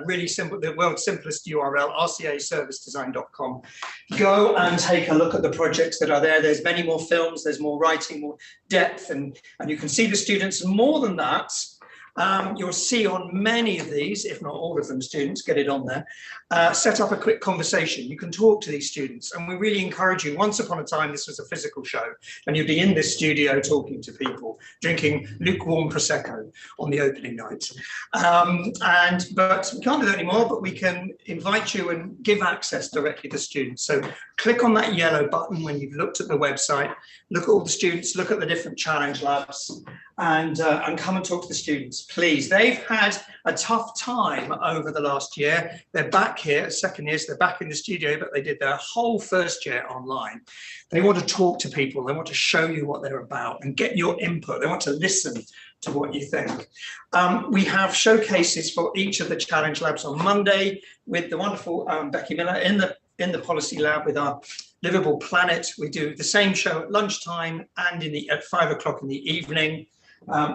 Really simple, the world's simplest URL, rcaservicedesign.com. Go and take a look at the projects that are there. There's many more films, there's more writing, more depth, and you can see the students. More than that, you'll see on many of these, if not all of them, students, get it on there, set up a quick conversation. You can talk to these students, and we really encourage you. Once upon a time, this was a physical show, and you'd be in this studio talking to people, drinking lukewarm Prosecco on the opening night. But we can't do that anymore, but we can invite you and give access directly to students. So click on that yellow button when you've looked at the website, look at all the students, look at the different challenge labs, and come and talk to the students, please. They've had a tough time over the last year. They're back here, second years, they're back in the studio, but they did their whole first year online. They want to talk to people, they want to show you what they're about and get your input. They want to listen to what you think. We have showcases for each of the challenge labs on Monday with the wonderful Becky Miller in the policy lab with our Livable Planet. We do the same show at lunchtime and at 5 o'clock in the evening.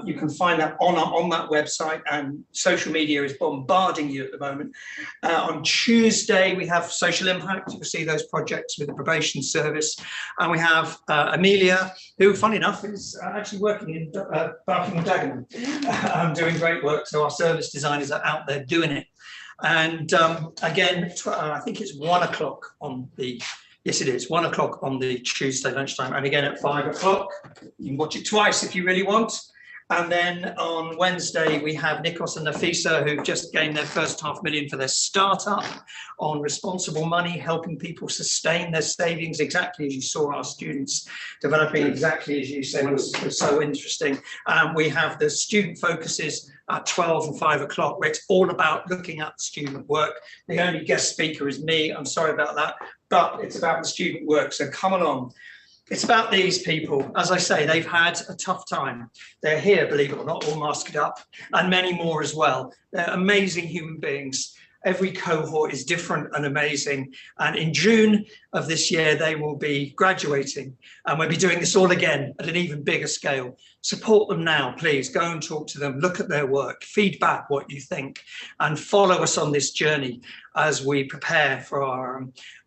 You can find that on that website, and social media is bombarding you at the moment. On Tuesday, we have social impact. You can see those projects with the probation service. And we have Amelia, who, funny enough, is actually working in Barking and Dagenham, doing great work. So our service designers are out there doing it. And again, I think it's 1 o'clock on the, yes, it is 1 o'clock on the Tuesday lunchtime. And again at 5 o'clock. You can watch it twice if you really want. And then on Wednesday, we have Nikos and Nafisa, who've just gained their first $500,000 for their startup on responsible money, helping people sustain their savings, exactly as you saw our students developing, exactly as you said, was so interesting. We have the student focuses at 12 and 5 o'clock, where it's all about looking at student work. The only guest speaker is me. I'm sorry about that, but it's about the student work. So come along. It's about these people. As I say, they've had a tough time. They're here, believe it or not, all masked up, and many more as well. They're amazing human beings. Every cohort is different and amazing. And in June of this year, they will be graduating, and we'll be doing this all again at an even bigger scale. Support them now, please. Go and talk to them, look at their work, feedback what you think, and follow us on this journey as we prepare for our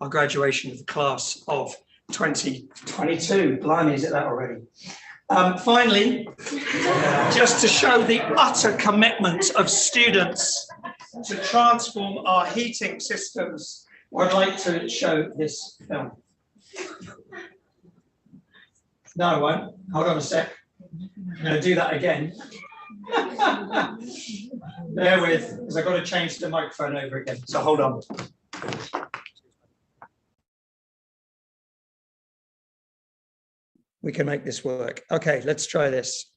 graduation of the class of 2022. Blimey, is it that already? Finally, just to show the utter commitment of students to transform our heating systems, I'd like to show this film. No, I won't. Hold on a sec. I'm going to do that again. Bear with, because I've got to change the microphone over again. So hold on. We can make this work. Okay, let's try this.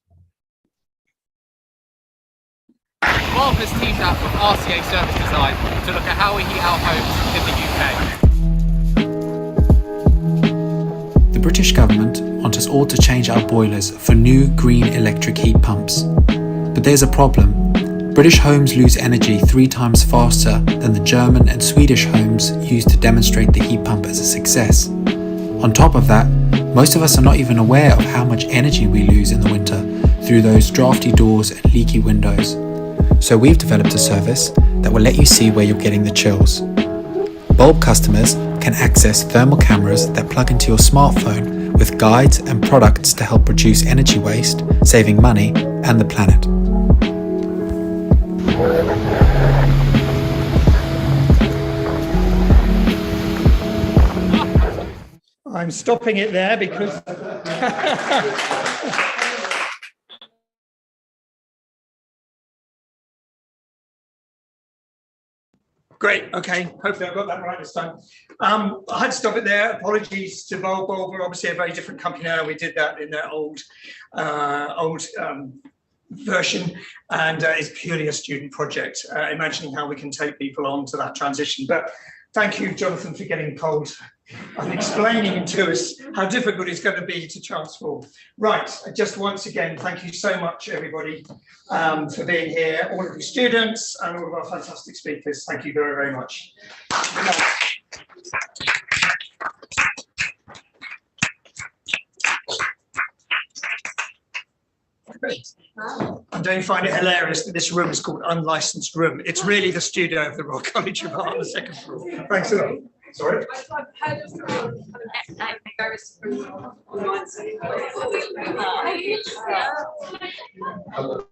WiP has teamed up with RCA Service Design to look at how we heat our homes in the UK. The British government want us all to change our boilers for new green electric heat pumps. But there's a problem. British homes lose energy 3 times faster than the German and Swedish homes used to demonstrate the heat pump as a success. On top of that, most of us are not even aware of how much energy we lose in the winter through those drafty doors and leaky windows. So we've developed a service that will let you see where you're getting the chills. Bulb customers can access thermal cameras that plug into your smartphone with guides and products to help reduce energy waste, saving money and the planet. I'm stopping it there because great. Okay, hopefully I got that right this time. I had to stop it there. Apologies to Bulb. We're obviously a very different company now. We did that in their old version, and it's purely a student project, imagining how we can take people on to that transition. But thank you, Jonathan, for getting cold and explaining to us how difficult it's going to be to transform. Right, just once again, thank you so much, everybody, for being here, all of the students and all of our fantastic speakers. Thank you very, very much. Great. And don't you find it hilarious that this room is called Unlicensed Room? It's really the studio of the Royal College of Art on the second floor. Thanks a lot. Sorry? I've heard of various online.